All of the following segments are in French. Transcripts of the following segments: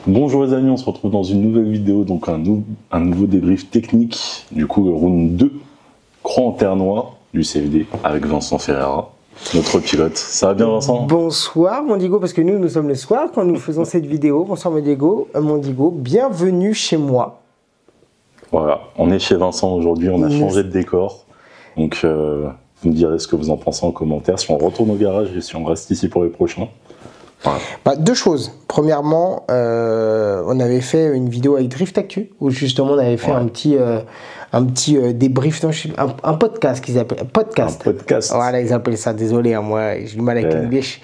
Bonjour les amis, on se retrouve dans une nouvelle vidéo, donc un nouveau débrief technique, du coup le round 2, Croix en terre noire du CFD avec Vincent Ferreira, notre pilote. Ça va bien Vincent? Bonsoir Mondigo, parce que nous sommes le soir quand nous faisons cette vidéo. Bonsoir Mondigo, bienvenue chez moi. Voilà, on est chez Vincent aujourd'hui, on a changé de décor, donc vous me direz ce que vous en pensez en commentaire, si on retourne au garage et si on reste ici pour les prochains. Voilà. Bah, deux choses. Premièrement, on avait fait une vidéo avec Drift Actu où justement on avait fait un petit débrief, un podcast qu'ils appellent podcast. Un podcast. Voilà, ils appellent ça. Désolé, hein, moi j'ai du mal avec l'English.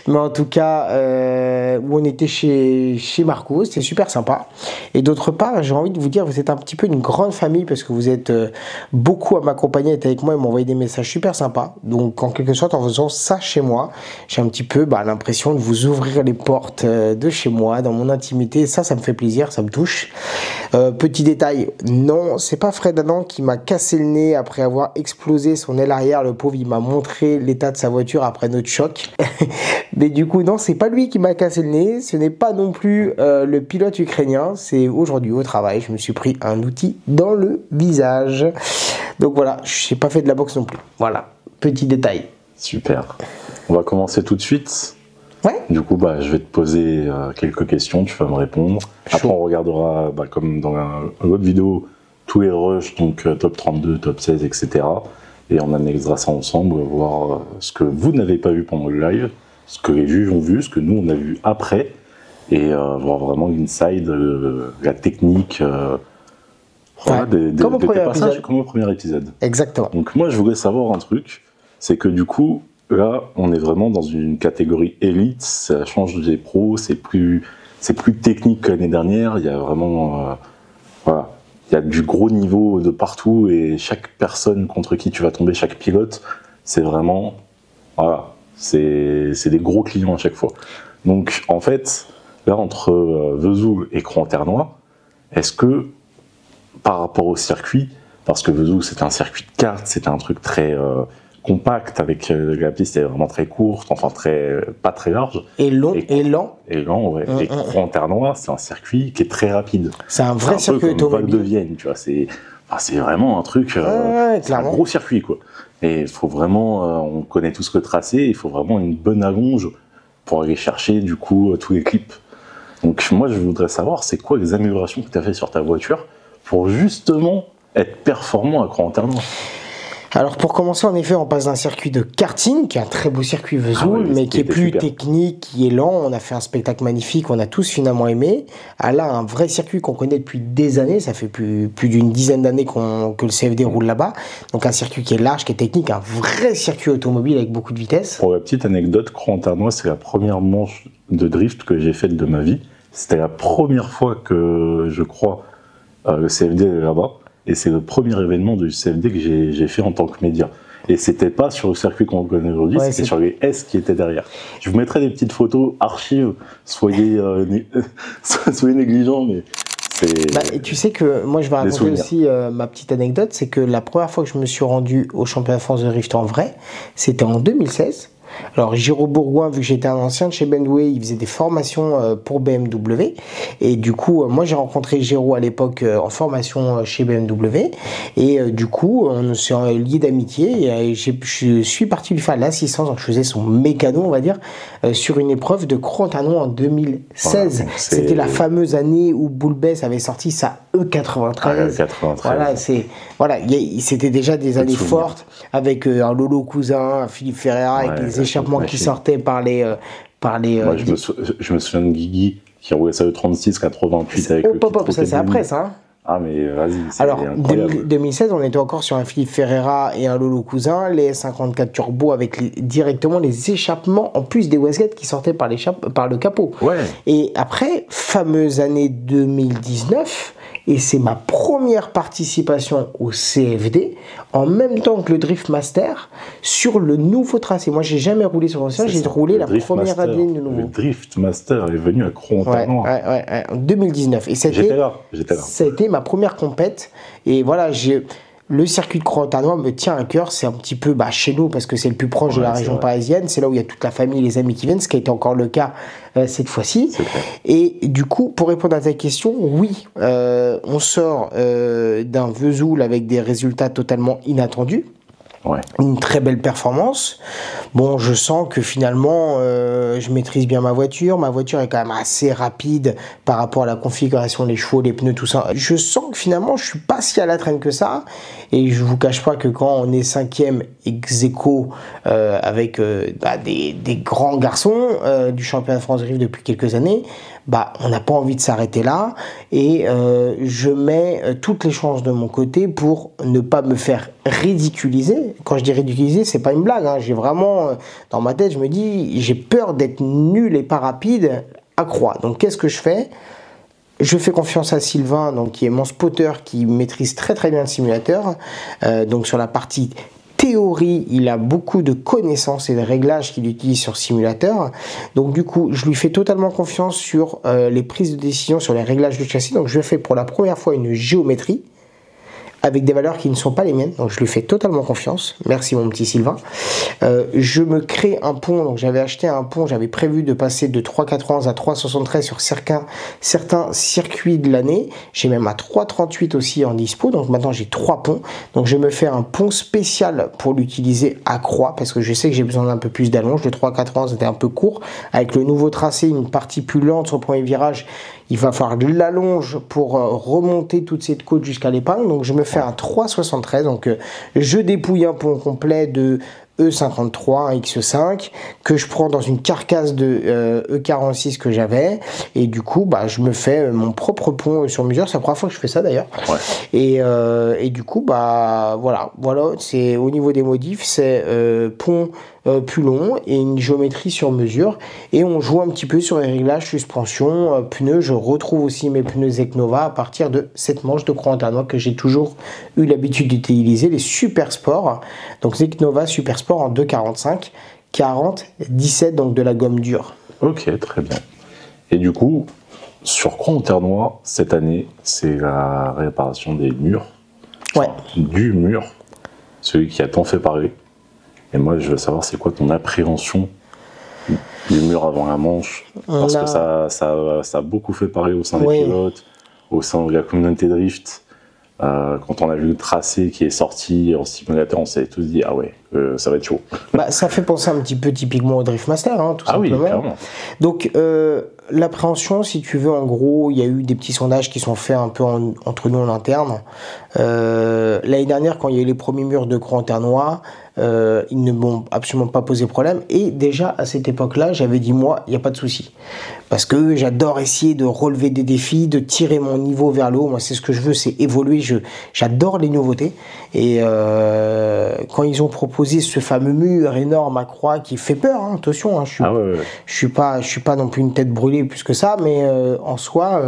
Mais en tout cas, où on était chez Marco, c'était super sympa. Et d'autre part, j'ai envie de vous dire, vous êtes un petit peu une grande famille parce que vous êtes beaucoup à m'accompagner, être avec moi et m'envoyer des messages super sympas. Donc en quelque sorte, en faisant ça chez moi, j'ai un petit peu l'impression de vous ouvrir les portes de chez moi, dans mon intimité. Ça me fait plaisir, ça me touche. Petit détail, non, c'est pas Fred Adam qui m'a cassé le nez après avoir explosé son aile arrière. Le pauvre, il m'a montré l'état de sa voiture après notre choc. Mais du coup, non, c'est pas lui qui m'a cassé le nez. Ce n'est pas non plus le pilote ukrainien. C'est aujourd'hui au travail, je me suis pris un outil dans le visage. Donc voilà, je n'ai pas fait de la boxe non plus. Voilà, petit détail. Super. On va commencer tout de suite. Ouais. Du coup, je vais te poser quelques questions, tu vas me répondre. Après, on regardera, comme dans l'autre vidéo, tous les rushs, donc top 32, top 16, etc. Et on analysera ça ensemble, voir ce que vous n'avez pas vu pendant le live, ce que les juges ont vu, ce que nous, on a vu après, et voir vraiment l'inside, la technique, comme au premier épisode. Exactement. Donc moi, je voulais savoir un truc, c'est que du coup, là, on est vraiment dans une catégorie élite, ça change des pros, c'est plus technique que l'année dernière, il y a vraiment... il y a du gros niveau de partout et chaque personne contre qui tu vas tomber, chaque pilote, c'est vraiment... c'est des gros clients à chaque fois. Donc, en fait, là, entre Vesoul et Croix en terre noire, est-ce que, par rapport au circuit, parce que Vesoul, c'était un circuit de kart, c'était un truc très... compact, avec la piste est vraiment très courte, enfin pas très large. Et lent. Et Croix en terre noire, c'est un circuit qui est très rapide. C'est un vrai circuit automobile. Val de Vienne, tu vois, c'est vraiment un truc, c'est un gros circuit, quoi. Et il faut vraiment, on connaît tous le tracé, il faut vraiment une bonne allonge pour aller chercher, du coup, tous les clips. Donc moi, je voudrais savoir, c'est quoi les améliorations que tu as fait sur ta voiture pour justement être performant à Croix en terre noire? Alors pour commencer, en effet, on passe d'un circuit de karting, qui est un très beau circuit Vesoul, mais qui est plus technique, qui est lent. On a fait un spectacle magnifique, on a tous finalement aimé. À là, un vrai circuit qu'on connaît depuis des années, ça fait plus d'une dizaine d'années que le CFD roule là-bas. Donc un circuit qui est large, qui est technique, un vrai circuit automobile avec beaucoup de vitesse. Pour la petite anecdote, Croix en terre noire, c'est la première manche de drift que j'ai faite de ma vie. C'était la première fois que, je crois, le CFD est là-bas. Et c'est le premier événement du CFD que j'ai fait en tant que média. Et c'était pas sur le circuit qu'on connaît aujourd'hui, c'était sur les S qui étaient derrière. Je vous mettrai des petites photos, archives, soyez négligents, mais c'est... et tu sais que moi je vais raconter aussi ma petite anecdote, c'est que la première fois que je me suis rendu au championnat de France de drift en vrai, c'était en 2016. Alors Giro Bourgoin, vu que j'étais un ancien de chez BMW, il faisait des formations pour BMW. Et du coup, moi j'ai rencontré Giro à l'époque en formation chez BMW. Et du coup, on s'est liés d'amitié. Et je suis parti lui faire l'assistance, donc je faisais son mécano, on va dire, sur une épreuve de Croix en terre noire en 2016. C'était la fameuse année où Boulbès avait sorti sa E93. C'était déjà des années fortes, avec un Lolo Cousin, un Philippe Ferreira, avec les échappements qui sortaient par les... Moi, je me souviens de Guigui qui roulait sa E36 88 avec le ça c'est après ça, hein. Ah mais vas-y, alors 2016 on était encore sur un Philippe Ferreira et un Lolo Cousin, les S54 Turbo avec directement les échappements en plus des wastegates qui sortaient par le capot. Et après, fameuse année 2019, et c'est ma première participation au CFD en même temps que le Drift Master sur le nouveau tracé. Moi j'ai jamais roulé sur l'ancien, j'ai roulé la première année de nouveau. Le Drift Master est venu à Croix en terre noire. En 2019. Et j'étais là. Ça a été ma première compète. Et voilà, le circuit de Crans-Montanois me tient à cœur. C'est un petit peu chez nous parce que c'est le plus proche de la région parisienne. C'est là où il y a toute la famille, les amis qui viennent, ce qui a été encore le cas cette fois-ci. Et du coup, pour répondre à ta question, oui, on sort d'un Vesoul avec des résultats totalement inattendus. Ouais. Une très belle performance. Bon, je sens que finalement, je maîtrise bien ma voiture. Ma voiture est quand même assez rapide par rapport à la configuration, les chevaux, les pneus, tout ça. Je sens que finalement, je suis pas si à la traîne que ça. Et je vous cache pas que quand on est 5e ex aequo avec des grands garçons du championnat de France Drift depuis quelques années, on n'a pas envie de s'arrêter là. Et je mets toutes les chances de mon côté pour ne pas me faire ridiculiser. Quand je dis ridiculiser, c'est pas une blague, hein. J'ai vraiment, dans ma tête, je me dis, j'ai peur d'être nul et pas rapide à Croix. Donc qu'est-ce que je fais? Je fais confiance à Sylvain, donc, qui est mon spotter, qui maîtrise très très bien le simulateur. Donc sur la partie théorie, il a beaucoup de connaissances et de réglages qu'il utilise sur simulateur. Donc du coup, je lui fais totalement confiance sur les prises de décision, sur les réglages du châssis. Donc je fais pour la première fois une géométrie avec des valeurs qui ne sont pas les miennes, donc je lui fais totalement confiance. Merci mon petit Sylvain. Je me crée un pont, donc j'avais acheté un pont, j'avais prévu de passer de 3,91 à 3,73 sur certains circuits de l'année. J'ai même à 3,38 aussi en dispo, donc maintenant j'ai 3 ponts. Donc je vais me faire un pont spécial pour l'utiliser à Croix, parce que je sais que j'ai besoin d'un peu plus d'allonge. Le 3,91 était un peu court. Avec le nouveau tracé, une partie plus lente sur le premier virage, il va falloir de l'allonge pour remonter toute cette côte jusqu'à l'épingle. Donc je me fais un 3,73. Donc je dépouille un pont complet de E53, un X5, que je prends dans une carcasse de E46 que j'avais. Et du coup, je me fais mon propre pont sur mesure. C'est la première fois que je fais ça d'ailleurs. Ouais. Et du coup, voilà. C'est au niveau des modifs, c'est pont plus long et une géométrie sur mesure. Et on joue un petit peu sur les réglages suspension, pneus. Je retrouve aussi mes pneus Zeknova à partir de cette manche de Crans-Montanois que j'ai toujours eu l'habitude d'utiliser, les Super Sport. Donc Zeknova Super Sport en 2,45, 40, 17, donc de la gomme dure. Ok, très bien. Et du coup, sur Crans-Montanois, cette année, c'est la réparation des murs. Ouais. Du mur, celui qui a tant fait parler. Et moi, je veux savoir, c'est quoi ton appréhension du mur avant la manche? Parce que ça a beaucoup fait parler au sein des pilotes, au sein de la communauté drift. Quand on a vu le tracé qui est sorti en simulateur, on s'est tous dit, ah ouais, ça va être chaud. Ça fait penser un petit peu typiquement au Drift Master, hein, tout simplement. Oui, clairement. Donc, l'appréhension, si tu veux, en gros, il y a eu des petits sondages qui sont faits un peu entre nous en interne. L'année dernière, quand il y a eu les premiers murs de Crans-Montanois, ils ne m'ont absolument pas posé problème. Et déjà, à cette époque-là, j'avais dit, moi, il n'y a pas de souci. Parce que j'adore essayer de relever des défis, de tirer mon niveau vers le haut. Moi, c'est ce que je veux, c'est évoluer. J'adore les nouveautés. Et quand ils ont proposé ce fameux mur énorme à Croix qui fait peur, hein, attention, hein, je suis pas non plus une tête brûlée plus que ça, mais en soi...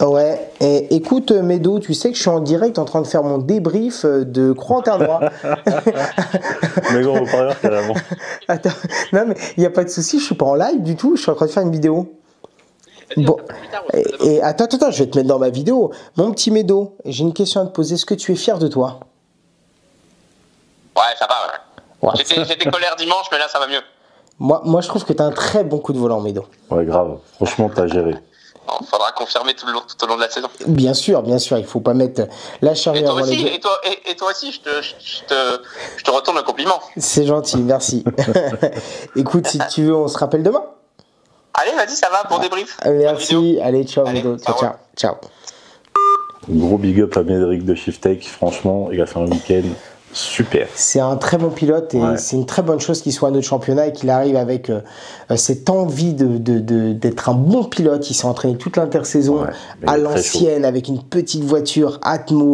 Ouais, et écoute Médo, tu sais que je suis en direct en train de faire mon débrief de Crans-Montanois. Mais gros, on parle carrément. Attends, non mais il n'y a pas de souci, je suis pas en live du tout, je suis en train de faire une vidéo. Bon, et attends, je vais te mettre dans ma vidéo. Mon petit Médo, j'ai une question à te poser, est-ce que tu es fier de toi? Ouais, ça va, ouais. J'étais colère dimanche, mais là ça va mieux. Moi je trouve que tu as un très bon coup de volant, Médo. Ouais, grave, franchement, t'as géré. Il faudra confirmer tout au long de la saison. Bien sûr, il faut pas mettre la charrue avant les deux. Et toi aussi, je te retourne le compliment. C'est gentil, merci. Écoute, si tu veux, on se rappelle demain. Allez, vas-y, ça va pour débrief. Merci, allez, ciao, Médo. Ciao. Gros big up à Médéric de Shiftech, franchement, il a fait un week-end super. C'est un très bon pilote et c'est une très bonne chose qu'il soit à notre championnat et qu'il arrive avec cette envie d'être un bon pilote. Il s'est entraîné toute l'intersaison à l'ancienne avec une petite voiture Atmo.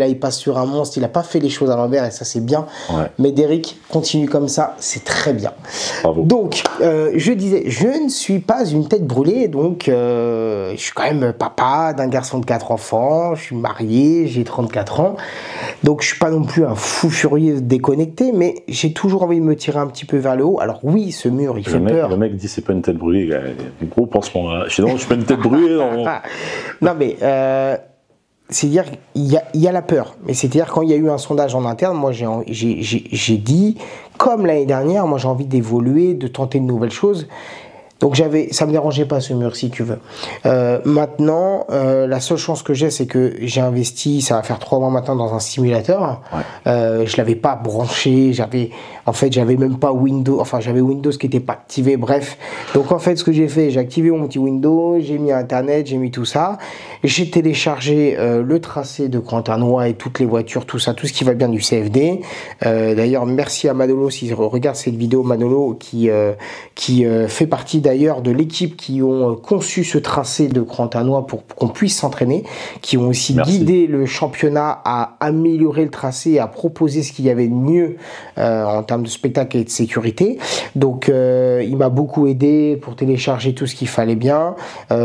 là, il passe sur un monstre. Il n'a pas fait les choses à l'envers et ça, c'est bien. Ouais. Mais Derrick continue comme ça, c'est très bien. Bravo. Donc, je disais, je ne suis pas une tête brûlée. Donc, je suis quand même papa d'un garçon de 4 enfants. Je suis marié, j'ai 34 ans. Donc, je suis pas non plus un fou furieux déconnecté, mais j'ai toujours envie de me tirer un petit peu vers le haut. Alors oui, ce mur, il fait peur. Le mec dit c'est pas une tête brûlée, il a un gros pansement là. Je suis non, je suis pas une tête brûlée. Non mais c'est-à-dire qu'il y a la peur. Mais c'est-à-dire quand il y a eu un sondage en interne, moi j'ai dit, comme l'année dernière, moi j'ai envie d'évoluer, de tenter de nouvelles choses. Donc ça me dérangeait pas ce mur si tu veux. Maintenant, la seule chance que j'ai, c'est que j'ai investi, ça va faire 3 mois maintenant dans un simulateur. Ouais. Je l'avais pas branché, j'avais même pas Windows, enfin j'avais Windows qui était pas activé, bref. Donc en fait, ce que j'ai fait, j'ai activé mon petit Windows, j'ai mis Internet, j'ai mis tout ça. J'ai téléchargé le tracé de Crantanois et toutes les voitures, tout ça, tout ce qui va bien du CFD. D'ailleurs, merci à Manolo, si regarde cette vidéo, Manolo qui fait partie d'ailleurs de l'équipe qui ont conçu ce tracé de Crantanois pour qu'on puisse s'entraîner, qui ont aussi guidé le championnat à améliorer le tracé, à proposer ce qu'il y avait de mieux en termes de spectacle et de sécurité. Donc il m'a beaucoup aidé pour télécharger tout ce qu'il fallait bien.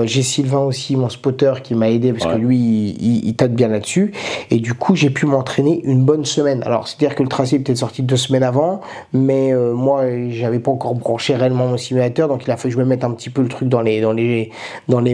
J'ai Sylvain aussi, mon spotter, qui m'a aidé parce que lui il tâte bien là-dessus, et du coup j'ai pu m'entraîner une bonne semaine. Alors c'est-à-dire que le tracé est peut-être sorti 2 semaines avant, mais moi j'avais pas encore branché réellement mon simulateur, donc il a fallu que je me mette un petit peu le truc dans les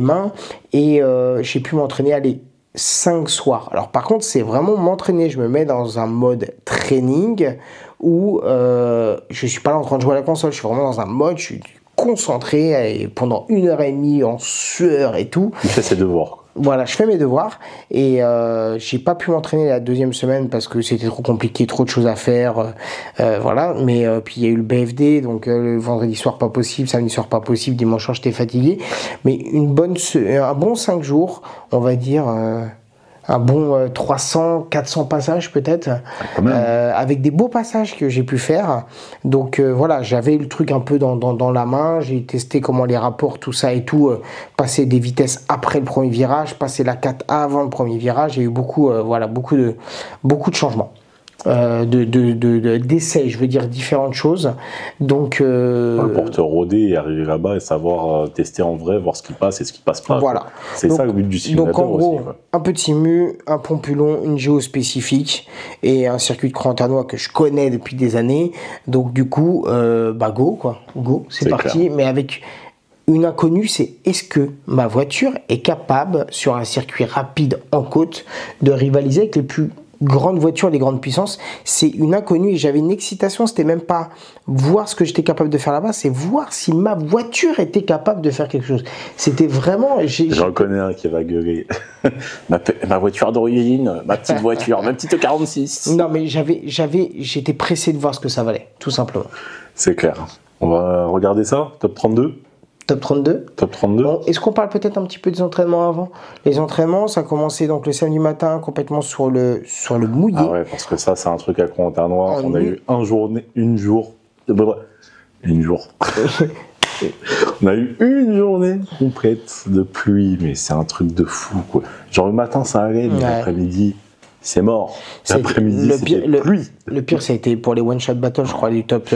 mains, et j'ai pu m'entraîner 5 soirs. Alors par contre c'est vraiment m'entraîner, je me mets dans un mode training où je suis pas là en train de jouer à la console, je suis vraiment dans un mode, je suis concentré, et pendant 1h30 en sueur et tout. Il fait ses devoirs. Voilà, je fais mes devoirs, et j'ai pas pu m'entraîner la 2e semaine parce que c'était trop compliqué, trop de choses à faire, voilà. Mais puis il y a eu le BFD, donc le vendredi soir pas possible, samedi soir pas possible, dimanche soir j'étais fatigué. Mais un bon 5 jours, on va dire. Un bon 300, 400 passages peut-être, avec des beaux passages que j'ai pu faire. Donc voilà, j'avais le truc un peu dans la main, j'ai testé comment les rapports, tout ça et tout, passer des vitesses après le premier virage, passer la 4 avant le premier virage, j'ai eu beaucoup de changements. D'essais, je veux dire différentes choses. Donc pour te rôder et arriver là-bas et savoir tester en vrai, voir ce qui passe et ce qui passe pas. Voilà. C'est ça le but du simulateur. Donc en gros, aussi, un peu de simu, un pompulon, une géo spécifique et un circuit de Crantanois que je connais depuis des années. Donc du coup, go, c'est parti. Clair. Mais avec une inconnue, c'est est-ce que ma voiture est capable, sur un circuit rapide en côte, de rivaliser avec les plus grandes voitures, les grandes puissances. C'est une inconnue, et j'avais une excitation, c'était même pas voir ce que j'étais capable de faire là-bas, c'est voir si ma voiture était capable de faire quelque chose. C'était vraiment... J'en connais un qui va gueuler. ma voiture d'origine, ma petite voiture, ma petite 46. Non mais j'étais pressé de voir ce que ça valait, tout simplement. C'est clair. On va regarder ça, top 32. Top 32. Top 32. Bon, est-ce qu'on parle peut-être un petit peu des entraînements avant? Les entraînements, ça a commencé donc le samedi matin, complètement sur le mouillé. Ah ouais, parce que ça, c'est un truc à Crantanois. On a eu une journée complète de pluie, mais c'est un truc de fou, quoi. Genre le matin, ça allait, mais l'après-midi... C'est mort. L'après-midi, c'était pluie. Le pire, ça a été pour les one-shot battles, je crois, les top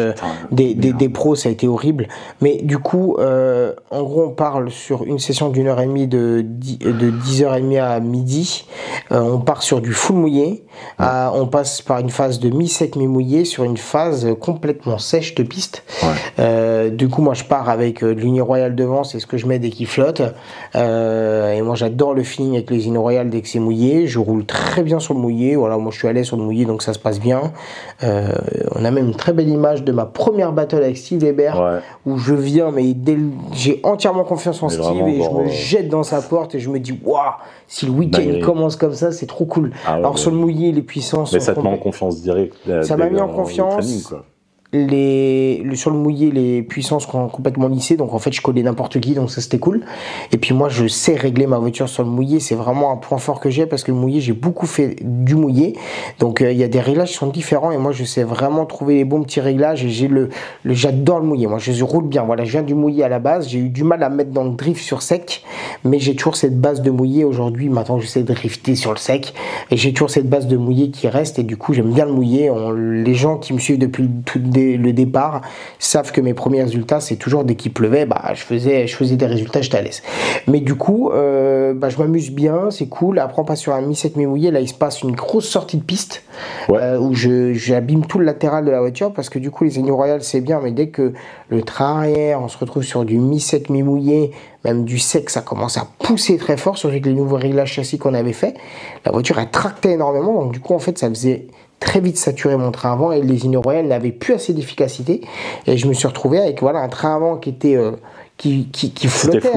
des pros, ça a été horrible. Mais du coup, en gros, on parle sur une session d'1h30 de 10h30 à midi. On part sur du full mouillé. On passe par une phase de mi-sec, mi-mouillé sur une phase complètement sèche de piste. Du coup, moi, je pars avec de l'Union Royale devant, c'est ce que je mets dès qu'il flotte. Et moi, j'adore le feeling avec les Union Royale dès que c'est mouillé. Je roule très bien sur le mouillé, voilà, moi je suis à l'aise sur le mouillé, donc ça se passe bien. On a même une très belle image de ma première battle avec Steve Weber, où je viens, mais j'ai entièrement confiance en Steve, et je me jette dans sa porte et je me dis waouh, si le week-end commence comme ça, c'est trop cool. Alors sur le mouillé, les puissances, mais ça te met en confiance direct. Ça m'a mis en confiance. sur le mouillé, les puissances complètement lissées, donc en fait je collais n'importe qui, donc ça c'était cool. Et puis moi je sais régler ma voiture sur le mouillé, c'est vraiment un point fort que j'ai, parce que le mouillé, j'ai beaucoup fait du mouillé, donc il y a des réglages qui sont différents, et moi je sais vraiment trouver les bons petits réglages, et j'adore le mouillé, moi je roule bien, voilà, je viens du mouillé à la base, j'ai eu du mal à me mettre dans le drift sur sec, mais j'ai toujours cette base de mouillé aujourd'hui, maintenant j'essaie de drifter sur le sec, et j'ai toujours cette base de mouillé qui reste, et du coup j'aime bien le mouillé. Les gens qui me suivent depuis le départ savent que mes premiers résultats, c'est toujours dès qu'il pleuvait, je faisais des résultats, j'étais à l'aise. Mais du coup, je m'amuse bien, c'est cool. Après, on passe sur un mi-sec mi-mouillé. Là, il se passe une grosse sortie de piste, où j'abîme tout le latéral de la voiture, parce que du coup, les Agneaux Royales, c'est bien, mais dès que le train arrière, on se retrouve sur du mi-sec mi-mouillé, même du sec, ça commence à pousser très fort, surtout avec les nouveaux réglages châssis qu'on avait fait. La voiture, elle tractait énormément, donc du coup, en fait, ça faisait très vite saturer mon train avant, et les Agneaux Royales n'avaient plus assez d'efficacité, et je me suis retrouvé avec un train avant qui était qui flottait,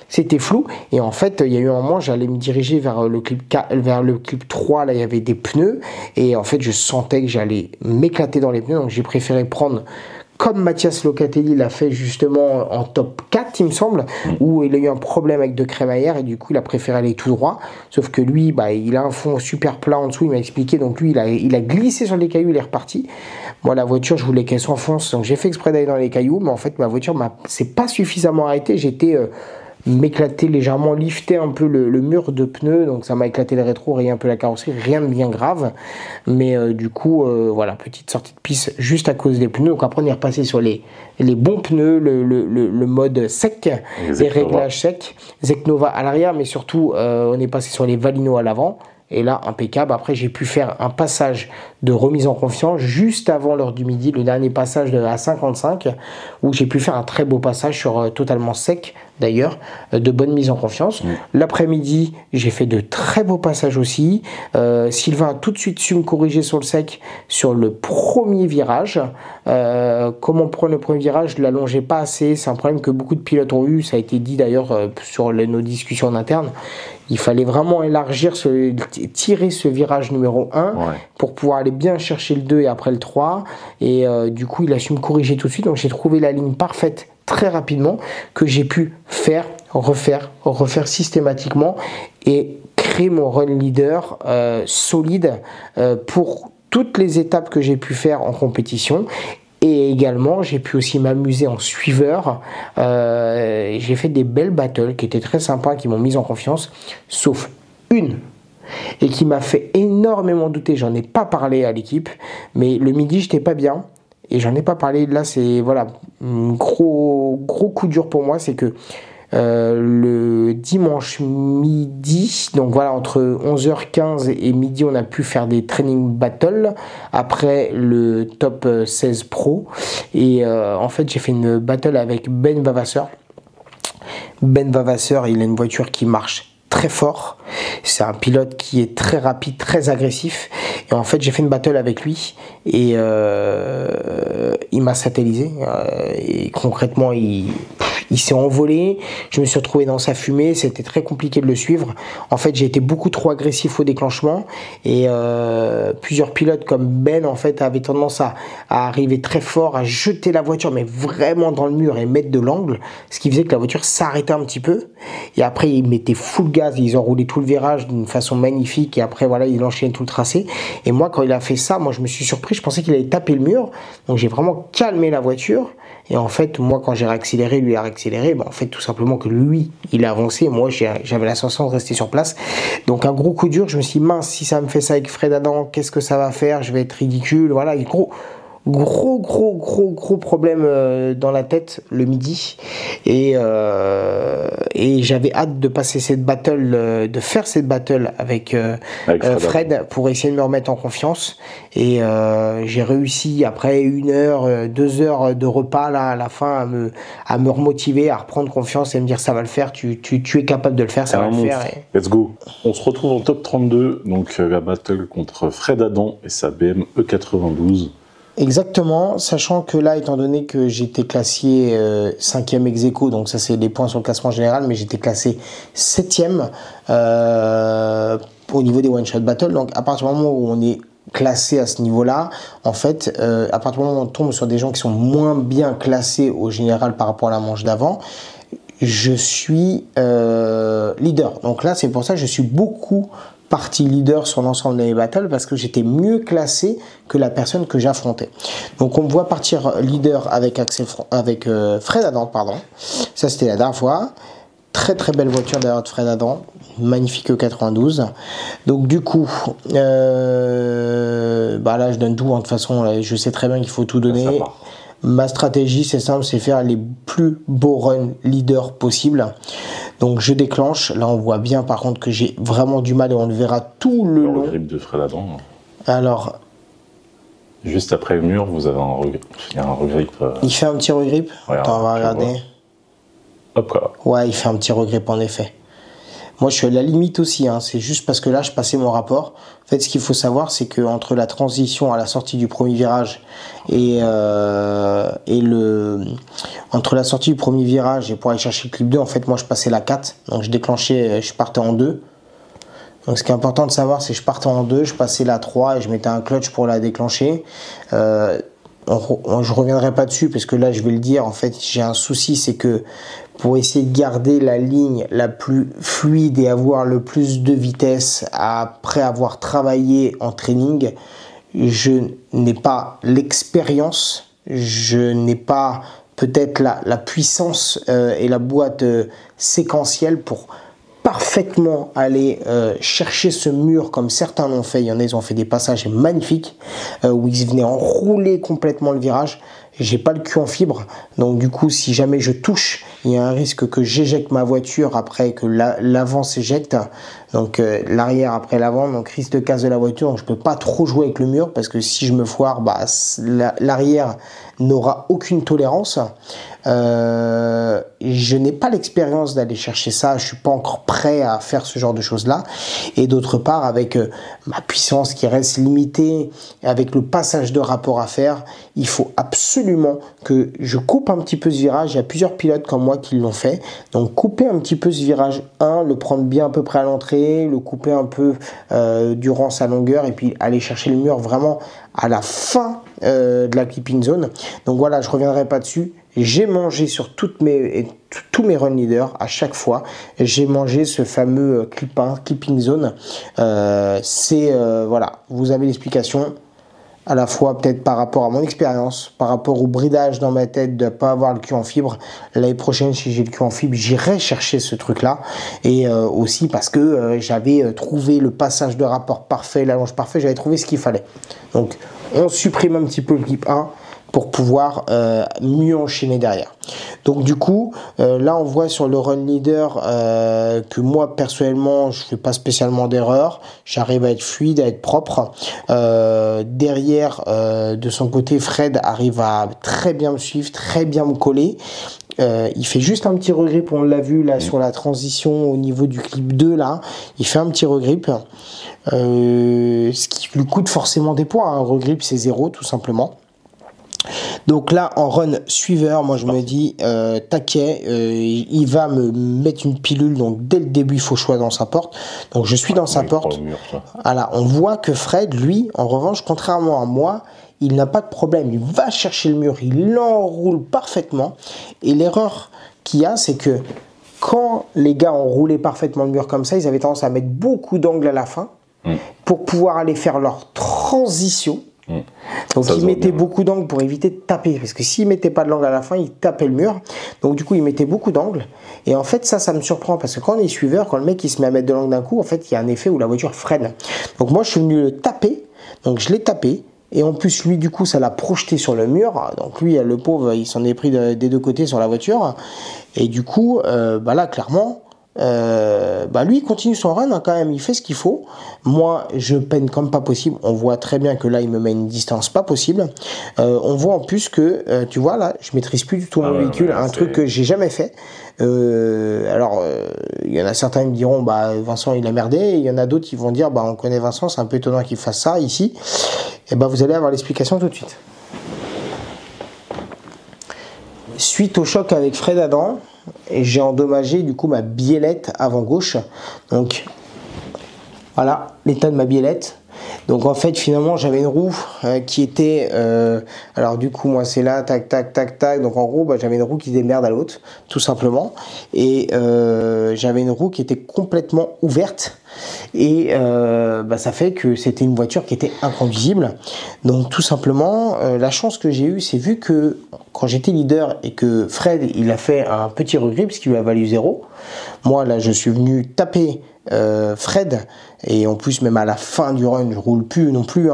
c'était flou, et en fait il y a eu un moment, j'allais me diriger vers le clip 3, là il y avait des pneus, et en fait je sentais que j'allais m'éclater dans les pneus, donc j'ai préféré prendre, comme Mathias Locatelli l'a fait justement en top 4, il me semble, où il a eu un problème avec de crémaillère, et du coup il a préféré aller tout droit, sauf que lui, il a un fond super plat en dessous, il m'a expliqué, donc lui il a glissé sur les cailloux, il est reparti. Moi la voiture, je voulais qu'elle s'enfonce, donc j'ai fait exprès d'aller dans les cailloux, mais en fait ma voiture s'est pas suffisamment arrêtée, j'étais m'éclater légèrement, lifter un peu le mur de pneus, donc ça m'a éclaté le rétro, rayer un peu la carrosserie, rien de bien grave, mais du coup voilà, petite sortie de piste juste à cause des pneus. Donc après on est repassé sur les bons pneus, le mode sec, les réglages secs, Zeknova à l'arrière, mais surtout on est passé sur les Valino à l'avant. Et là, impeccable. Après, j'ai pu faire un passage de remise en confiance juste avant l'heure du midi, le dernier passage à 55, où j'ai pu faire un très beau passage sur totalement sec, d'ailleurs, de bonne mise en confiance. L'après-midi, j'ai fait de très beaux passages aussi. Sylvain a tout de suite su me corriger sur le sec sur le premier virage. Comment prendre le premier virage? Je ne l'allongeais pas assez. C'est un problème que beaucoup de pilotes ont eu. Ça a été dit d'ailleurs sur nos discussions en interne. Il fallait vraiment élargir, tirer ce virage numéro 1 pour pouvoir aller bien chercher le 2 et après le 3. Et du coup, il a su me corriger tout de suite. Donc, j'ai trouvé la ligne parfaite très rapidement, que j'ai pu faire, refaire systématiquement et créer mon run leader solide pour toutes les étapes que j'ai pu faire en compétition. Et également, j'ai pu aussi m'amuser en suiveur. J'ai fait des belles battles qui étaient très sympas, qui m'ont mis en confiance, sauf une, et qui m'a fait énormément douter. J'en ai pas parlé à l'équipe, mais le midi, j'étais pas bien. Et j'en ai pas parlé. Là, c'est voilà, un gros coup dur pour moi. C'est que le dimanche midi, donc voilà, entre 11h15 et midi, on a pu faire des training battles après le top 16 pro. Et en fait, j'ai fait une battle avec Ben Vavasseur. Ben Vavasseur, il a une voiture qui marche très fort. C'est un pilote qui est très rapide, très agressif. Et en fait, j'ai fait une battle avec lui et il m'a satellisé. Et concrètement, il s'est envolé. Je me suis retrouvé dans sa fumée. C'était très compliqué de le suivre. En fait, j'ai été beaucoup trop agressif au déclenchement. Et plusieurs pilotes comme Ben, en fait, avaient tendance à arriver très fort, à jeter la voiture, mais vraiment dans le mur et mettre de l'angle. Ce qui faisait que la voiture s'arrêtait un petit peu. Et après, ils mettaient full gaz. Ils enroulaient tout le virage d'une façon magnifique. Et après, voilà, ils enchaînaient tout le tracé. Et moi, quand il a fait ça, moi, je me suis surpris. Je pensais qu'il allait taper le mur. Donc, j'ai vraiment calmé la voiture. Et en fait, moi, quand j'ai réaccéléré, lui a réaccéléré. En fait, tout simplement que lui, il a avancé. Moi, j'avais la sensation de rester sur place. Donc, un gros coup dur. Je me suis dit, mince, si ça me fait ça avec Fred Adam, qu'est-ce que ça va faire? Je vais être ridicule. Voilà, gros problème dans la tête le midi. Et j'avais hâte de passer cette battle, de faire cette battle avec Fred pour essayer de me remettre en confiance. Et j'ai réussi après 1 heure, 2 heures de repas là à la fin à me remotiver, à reprendre confiance et me dire ça va le faire, tu es capable de le faire, ça va le faire. Let's go. On se retrouve en top 32, donc la battle contre Fred Adam et sa BM E92. Exactement, sachant que là, étant donné que j'étais classé 5e ex aequo, donc ça c'est les points sur le classement général, mais j'étais classé 7e au niveau des one-shot battle. Donc à partir du moment où on est classé à ce niveau-là. En fait, à partir du moment où on tombe sur des gens qui sont moins bien classés au général par rapport à la manche d'avant, je suis leader. Donc là, c'est pour ça que je suis beaucoup partie leader sur l'ensemble des battles parce que j'étais mieux classé que la personne que j'affrontais. Donc on me voit partir leader avec Fred Adam, pardon. Ça c'était la dernière fois. Très très belle voiture d'ailleurs de Fred Adam, magnifique 92. Donc du coup, bah là je donne tout. De toute façon, là, je sais très bien qu'il faut tout donner. Ma stratégie, c'est simple, c'est faire les plus beaux runs leader possibles. Donc je déclenche. Là, on voit bien par contre que j'ai vraiment du mal et on le verra tout le long. Le grip de Fred Adam. Alors, juste après le mur, vous avez il y a un regrip. Il fait un petit regrip. Ouais, attends, on va regarder. Hop là. Ouais, il fait un petit regrip en effet. Moi, je suis à la limite aussi. Hein. C'est juste parce que là, je passais mon rapport. En fait, ce qu'il faut savoir, c'est que entre la transition à la sortie du premier virage entre la sortie du premier virage et pour aller chercher le clip 2, en fait, moi, je passais la 4. Donc, je déclenchais, je partais en 2. Donc, ce qui est important de savoir, c'est que je partais en 2, je passais la 3 et je mettais un clutch pour la déclencher. Je reviendrai pas dessus parce que là, je vais le dire. En fait, j'ai un souci, c'est que pour essayer de garder la ligne la plus fluide et avoir le plus de vitesse après avoir travaillé en training, je n'ai pas l'expérience, je n'ai pas peut-être la puissance et la boîte séquentielle pour parfaitement aller chercher ce mur comme certains l'ont fait. Il y en a, ils ont fait des passages magnifiques où ils venaient enrouler complètement le virage. J'ai pas le cul en fibre, donc du coup si jamais je touche, il y a un risque que j'éjecte ma voiture après que l'avant s'éjecte, donc l'arrière après l'avant, donc risque de casse de la voiture. Donc je peux pas trop jouer avec le mur parce que si je me foire, bah, l'arrière n'aura aucune tolérance. Je n'ai pas l'expérience d'aller chercher ça, je suis pas encore prêt à faire ce genre de choses là, et d'autre part avec ma puissance qui reste limitée, avec le passage de rapport à faire, il faut absolument que je coupe un petit peu ce virage. Il y a plusieurs pilotes comme moi qui l'ont fait, donc couper un petit peu ce virage 1, le prendre bien à peu près à l'entrée, le couper un peu durant sa longueur et puis aller chercher le mur vraiment à la fin de la clipping zone. Donc voilà, je reviendrai pas dessus. J'ai mangé sur tous mes run leaders à chaque fois. J'ai mangé ce fameux clipping zone. Voilà, vous avez l'explication. À la fois peut-être par rapport à mon expérience, par rapport au bridage dans ma tête de ne pas avoir le cul en fibre. L'année prochaine, si j'ai le cul en fibre, j'irai chercher ce truc-là. Et aussi parce que j'avais trouvé le passage de rapport parfait, la longe parfaite, j'avais trouvé ce qu'il fallait. Donc, on supprime un petit peu le clip 1 pour pouvoir mieux enchaîner derrière. Donc du coup, là on voit sur le run leader que moi personnellement je fais pas spécialement d'erreur, j'arrive à être fluide, à être propre. Derrière, de son côté, Fred arrive à très bien me suivre, très bien me coller. Il fait juste un petit regrip, on l'a vu là sur la transition au niveau du clip 2 là, il fait un petit regrip, ce qui lui coûte forcément des points. Un regrip c'est 0 tout simplement. Donc là en run suiveur, moi je me dis taquet, il va me mettre une pilule, donc dès le début il faut choisir dans sa porte. Donc je suis dans sa porte. Voilà, on voit que Fred, lui, en revanche, contrairement à moi, il n'a pas de problème, il va chercher le mur, il l'enroule parfaitement. Et l'erreur qu'il y a, c'est que quand les gars ont roulé parfaitement le mur comme ça, ils avaient tendance à mettre beaucoup d'angles à la fin pour pouvoir aller faire leur transition. Donc ils mettaient beaucoup d'angles pour éviter de taper, parce que s'ils mettaient pas de l'angle à la fin, ils tapaient le mur. Donc du coup ils mettaient beaucoup d'angles, et en fait ça me surprend, parce que quand on est suiveur, quand le mec il se met à mettre de l'angle d'un coup, en fait il y a un effet où la voiture freine. Donc moi je suis venu le taper, donc je l'ai tapé, et en plus lui du coup ça l'a projeté sur le mur. Donc lui le pauvre il s'en est pris des deux côtés sur la voiture, et du coup bah là clairement lui il continue son run quand même, il fait ce qu'il faut. Moi je peine comme pas possible, on voit très bien que là il me met une distance pas possible. On voit en plus que tu vois là je maîtrise plus du tout mon véhicule, un truc que j'ai jamais fait. Alors il y en a certains qui me diront bah Vincent il a merdé, et il y en a d'autres qui vont dire bah on connaît Vincent, c'est un peu étonnant qu'il fasse ça ici. Et vous allez avoir l'explication tout de suite. Suite au choc avec Fred Adam, et j'ai endommagé du coup ma biellette avant gauche. Donc voilà l'état de ma biellette. Donc en fait finalement j'avais une roue qui était alors du coup moi c'est là tac tac tac tac, donc en gros j'avais une roue qui démerde à l'autre tout simplement, et j'avais une roue qui était complètement ouverte, et ça fait que c'était une voiture qui était inconduisible. Donc tout simplement la chance que j'ai eue, c'est vu que quand j'étais leader et que Fred il a fait un petit regrip, ce qui lui a valu 0, moi là je suis venu taper Fred, et en plus même à la fin du run je roule plus non plus,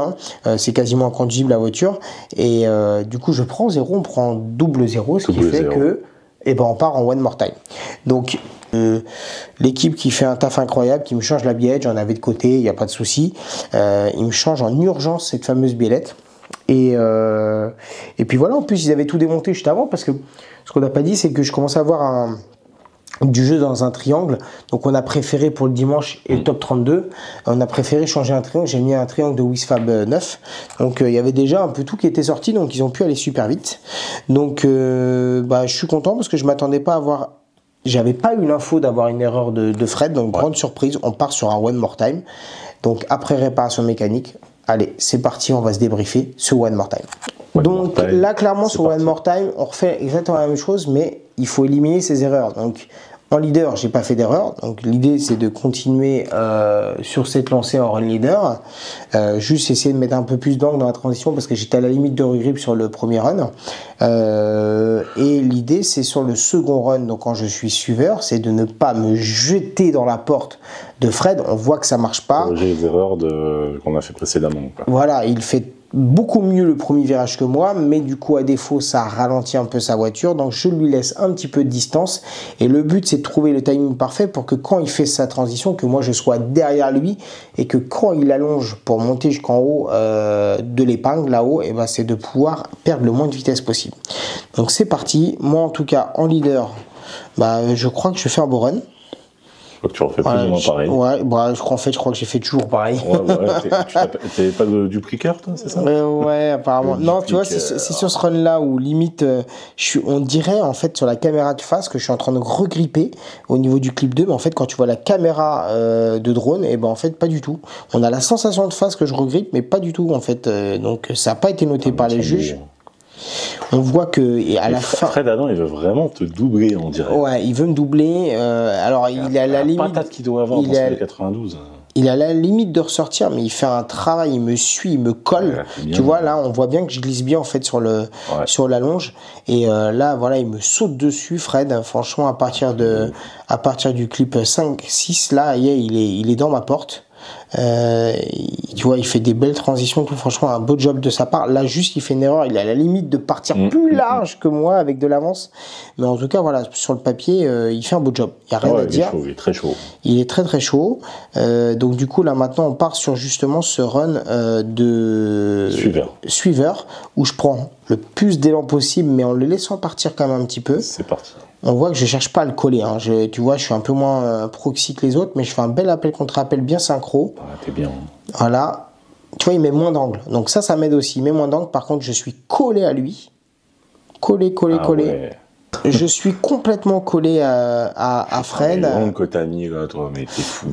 c'est quasiment inconduisible la voiture, et du coup je prends 0, on prend double 0, ce qui fait que on part en one more time. Donc l'équipe qui fait un taf incroyable, qui me change la biellette, j'en avais de côté, il n'y a pas de souci, il me change en urgence cette fameuse biellette, et puis voilà, en plus ils avaient tout démonté juste avant, parce que ce qu'on n'a pas dit c'est que je commençais à avoir du jeu dans un triangle, donc on a préféré pour le dimanche et le top 32, on a préféré changer un triangle, j'ai mis un triangle de Wisfab 9, donc il y avait déjà un peu tout qui était sorti, donc ils ont pu aller super vite, donc je suis content parce que je m'attendais pas à avoir, j'avais pas eu l'info d'avoir une erreur de Fred, donc grande surprise, on part sur un one more time, donc après réparation mécanique, allez c'est parti, on va se débriefer ce one more time. Donc là clairement sur One More Time on refait exactement la même chose, mais il faut éliminer ces erreurs. Donc en leader j'ai pas fait d'erreur, donc l'idée c'est de continuer sur cette lancée en run leader, juste essayer de mettre un peu plus d'angle dans la transition parce que j'étais à la limite de regrip sur le premier run, et l'idée c'est sur le second run, donc quand je suis suiveur, c'est de ne pas me jeter dans la porte de Fred, on voit que ça marche pas. J'ai les erreurs qu'on a fait précédemment, quoi. Voilà, il fait beaucoup mieux le premier virage que moi, mais du coup à défaut ça ralentit un peu sa voiture, donc je lui laisse un petit peu de distance, et le but c'est de trouver le timing parfait pour que quand il fait sa transition, que moi je sois derrière lui, et que quand il allonge pour monter jusqu'en haut de l'épingle là-haut, et c'est de pouvoir perdre le moins de vitesse possible. Donc c'est parti, moi en tout cas en leader, je crois que je fais un beau run. Je crois que tu refais plus ou moins pareil. Ouais, je crois que j'ai fait toujours pareil. T'avais pas du Pricker, toi, c'est ça? Ouais, apparemment. Non, tu vois, c'est sur ce run-là où limite, on dirait en fait sur la caméra de face que je suis en train de regripper au niveau du clip 2, mais en fait quand tu vois la caméra de drone, en fait pas du tout. On a la sensation de face que je regrippe, mais pas du tout en fait. Donc ça n'a pas été noté par les juges. On voit que à la fin, Fred Adam il veut vraiment te doubler, on dirait. Ouais, il veut me doubler. Alors il a la limite. Patate qu'il doit avoir dans les 92. Il a la limite de ressortir, mais il fait un travail, il me suit, il me colle. Tu vois, là, on voit bien que je glisse bien en fait sur la longe. Et là, voilà, il me saute dessus, Fred. Franchement, à partir du clip 5-6, là, il est dans ma porte. Tu vois, il fait des belles transitions, tout, franchement un beau job de sa part. Là juste il fait une erreur, il est à la limite de partir plus large que moi avec de l'avance, mais en tout cas voilà, sur le papier il fait un beau job, il n'y a rien à dire. Il est très chaud, il est très très chaud. Donc du coup là maintenant on part sur justement ce run de suiveur où je prends le plus d'élan possible, mais en le laissant partir quand même un petit peu. C'est parti. On voit que je cherche pas à le coller, tu vois, je suis un peu moins proxy que les autres, mais je fais un bel appel contre appel bien synchro. T'es bien. Voilà, tu vois, il met moins d'angle, donc ça m'aide aussi, il met moins d'angle. Par contre je suis collé à lui, collé. Ouais. Je suis complètement collé à Fred. L'angle que t'as mis là, toi, mais t'es fou.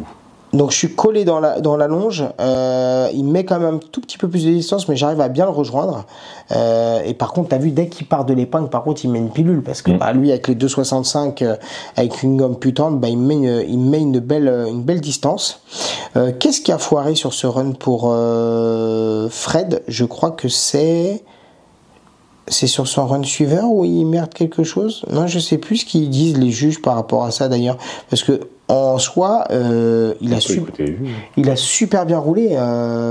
Donc je suis collé dans la longe, il met quand même un tout petit peu plus de distance, mais j'arrive à bien le rejoindre. Et par contre, t'as vu, dès qu'il part de l'épingle, par contre, il met une pilule, parce que lui, avec les 2,65, avec une gomme putante, il met une belle distance. Qu'est-ce qui a foiré sur ce run pour Fred? Je crois que c'est sur son run suiveur où il merde quelque chose. Non, je sais plus ce qu'ils disent les juges par rapport à ça d'ailleurs, parce que en soi, il a super bien roulé,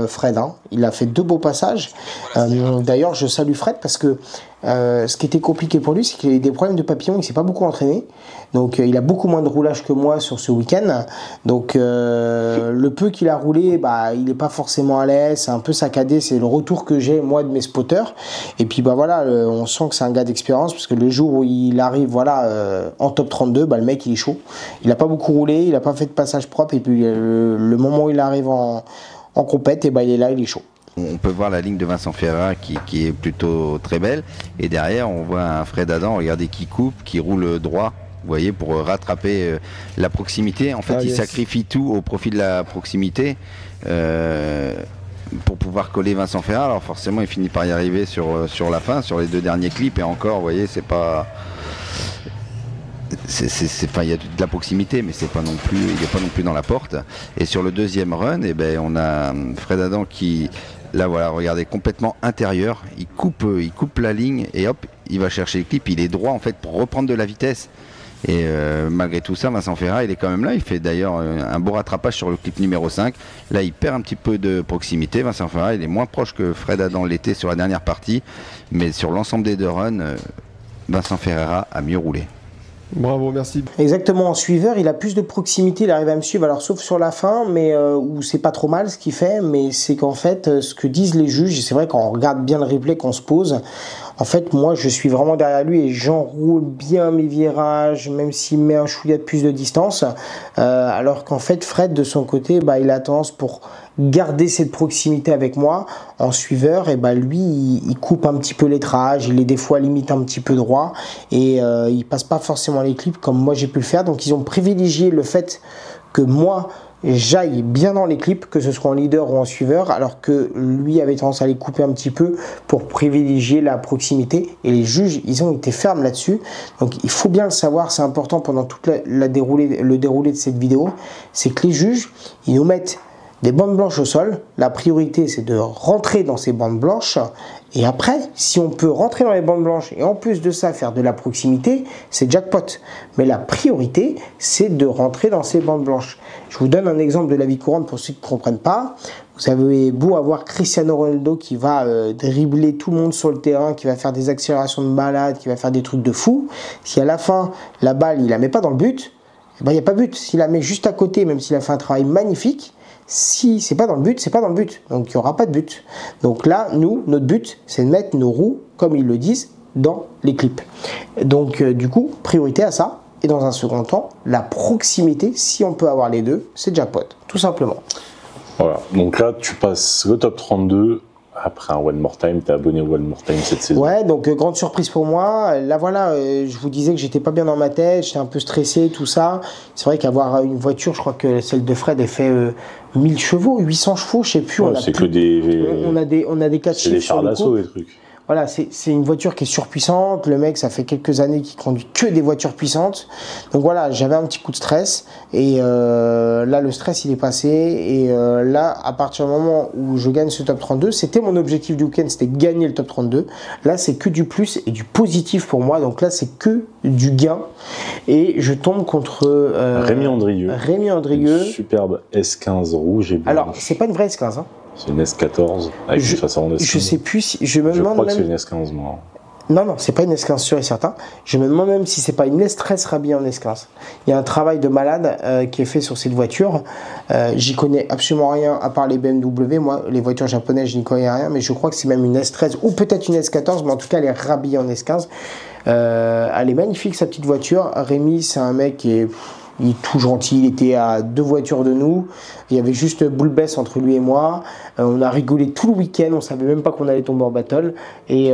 Fred. Il a fait 2 beaux passages. D'ailleurs, je salue Fred parce que ce qui était compliqué pour lui, c'est qu'il a eu des problèmes de papillon. Il s'est pas beaucoup entraîné. Donc, il a beaucoup moins de roulage que moi sur ce week-end. Donc, le peu qu'il a roulé, il n'est pas forcément à l'aise. C'est un peu saccadé. C'est le retour que j'ai, moi, de mes spotters. Et puis, voilà, on sent que c'est un gars d'expérience parce que le jour où il arrive en top 32, le mec, il est chaud. Il n'a pas beaucoup roulé. Il n'a pas fait de passage propre. Et puis, le moment où il arrive en compète, il est là, il est chaud. On peut voir la ligne de Vincent Ferrat qui est plutôt très belle. Et derrière, on voit un Fred Adam, regardez, qui coupe, qui roule droit. Vous voyez, pour rattraper la proximité. En fait, il sacrifie tout au profit de la proximité. pour pouvoir coller Vincent Ferrat. Alors forcément, il finit par y arriver sur la fin, sur les 2 derniers clips. Et encore, vous voyez, c'est pas... Enfin, il y a de la proximité, mais c'est pas non plus, il n'est pas non plus dans la porte. Et sur le deuxième run, eh ben, on a Fred Adam qui, là voilà, regardez, complètement intérieur. Il coupe la ligne et hop, il va chercher le clip. Il est droit en fait pour reprendre de la vitesse. Et malgré tout ça, Vincent Ferrat, il est quand même là. Il fait d'ailleurs un beau rattrapage sur le clip numéro 5. Là, il perd un petit peu de proximité. Vincent Ferrat, il est moins proche que Fred Adam l'était sur la dernière partie. Mais sur l'ensemble des 2 runs, Vincent Ferreira a mieux roulé. Bravo, merci. Exactement, en suiveur, il a plus de proximité, il arrive à me suivre, alors sauf sur la fin, mais où c'est pas trop mal ce qu'il fait, mais c'est qu'en fait, ce que disent les juges, c'est vrai quand on regarde bien le replay, qu'on se pose, en fait, moi, je suis vraiment derrière lui et j'enroule bien mes virages, même s'il met un chouïa de plus de distance, alors qu'en fait, Fred, de son côté, bah, il a tendance pour garder cette proximité avec moi en suiveur, et bah lui il coupe un petit peu les trages, il est des fois limite un petit peu droit et il passe pas forcément les clips comme moi j'ai pu le faire. Donc ils ont privilégié le fait que moi j'aille bien dans les clips, que ce soit en leader ou en suiveur, alors que lui avait tendance à les couper un petit peu pour privilégier la proximité, et les juges ils ont été fermes là-dessus. Donc il faut bien le savoir, c'est important pendant toute le déroulé de cette vidéo, c'est que les juges ils nous mettent des bandes blanches au sol. La priorité c'est de rentrer dans ces bandes blanches, et après si on peut rentrer dans les bandes blanches et en plus de ça faire de la proximité, c'est jackpot. Mais la priorité c'est de rentrer dans ces bandes blanches. Je vous donne un exemple de la vie courante pour ceux qui ne comprennent pas. Vous avez beau avoir Cristiano Ronaldo qui va dribbler tout le monde sur le terrain, qui va faire des accélérations de malade, qui va faire des trucs de fou, si à la fin la balle il la met pas dans le but, eh ben, il n'y a pas but. S'il la met juste à côté, même s'il a fait un travail magnifique, si c'est pas dans le but, c'est pas dans le but. Donc il n'y aura pas de but. Donc là, nous, notre but, c'est de mettre nos roues, comme ils le disent, dans les clips. Donc du coup, priorité à ça. Et dans un second temps, la proximité, si on peut avoir les deux, c'est jackpot, tout simplement. Voilà, donc là, tu passes le top 32. Après un One More Time, t'es abonné au One More Time cette saison. Ouais, donc grande surprise pour moi. Là voilà, je vous disais que j'étais pas bien dans ma tête, j'étais un peu stressé, tout ça. C'est vrai qu'avoir une voiture, je crois que celle de Fred, elle fait 1000 chevaux, 800 chevaux, je sais plus. Ouais, c'est que des... On a des 4 chiffres. C'est des chars d'assaut, les trucs. Voilà, c'est une voiture qui est surpuissante. Le mec, ça fait quelques années qu'il conduit que des voitures puissantes. Donc voilà, j'avais un petit coup de stress. Et là, le stress, il est passé. Et là, à partir du moment où je gagne ce top 32, c'était mon objectif du week-end, c'était gagner le top 32. Là, c'est que du plus et du positif pour moi. Donc là, c'est que du gain. Et je tombe contre Rémi Andrieux. Rémi Andrieux. Une superbe S15 rouge et blanche. Alors, c'est pas une vraie S15, hein. C'est une S14 avec une façon en S15. Je sais plus si je me demande. Je crois que c'est une S15 moi. Non, c'est pas une S15 sûr et certain. Je me demande même si c'est pas une S13 rhabillée en S15. Il y a un travail de malade qui est fait sur cette voiture. J'y connais absolument rien à part les BMW. Moi, les voitures japonaises, je n'y connais rien. Mais je crois que c'est même une S13 ou peut-être une S14. Mais en tout cas, elle est rhabillée en S15. Elle est magnifique, sa petite voiture. Rémi, c'est un mec qui est... Il est tout gentil, il était à 2 voitures de nous, il y avait juste boule baisse entre lui et moi, on a rigolé tout le week-end, on savait même pas qu'on allait tomber en battle, et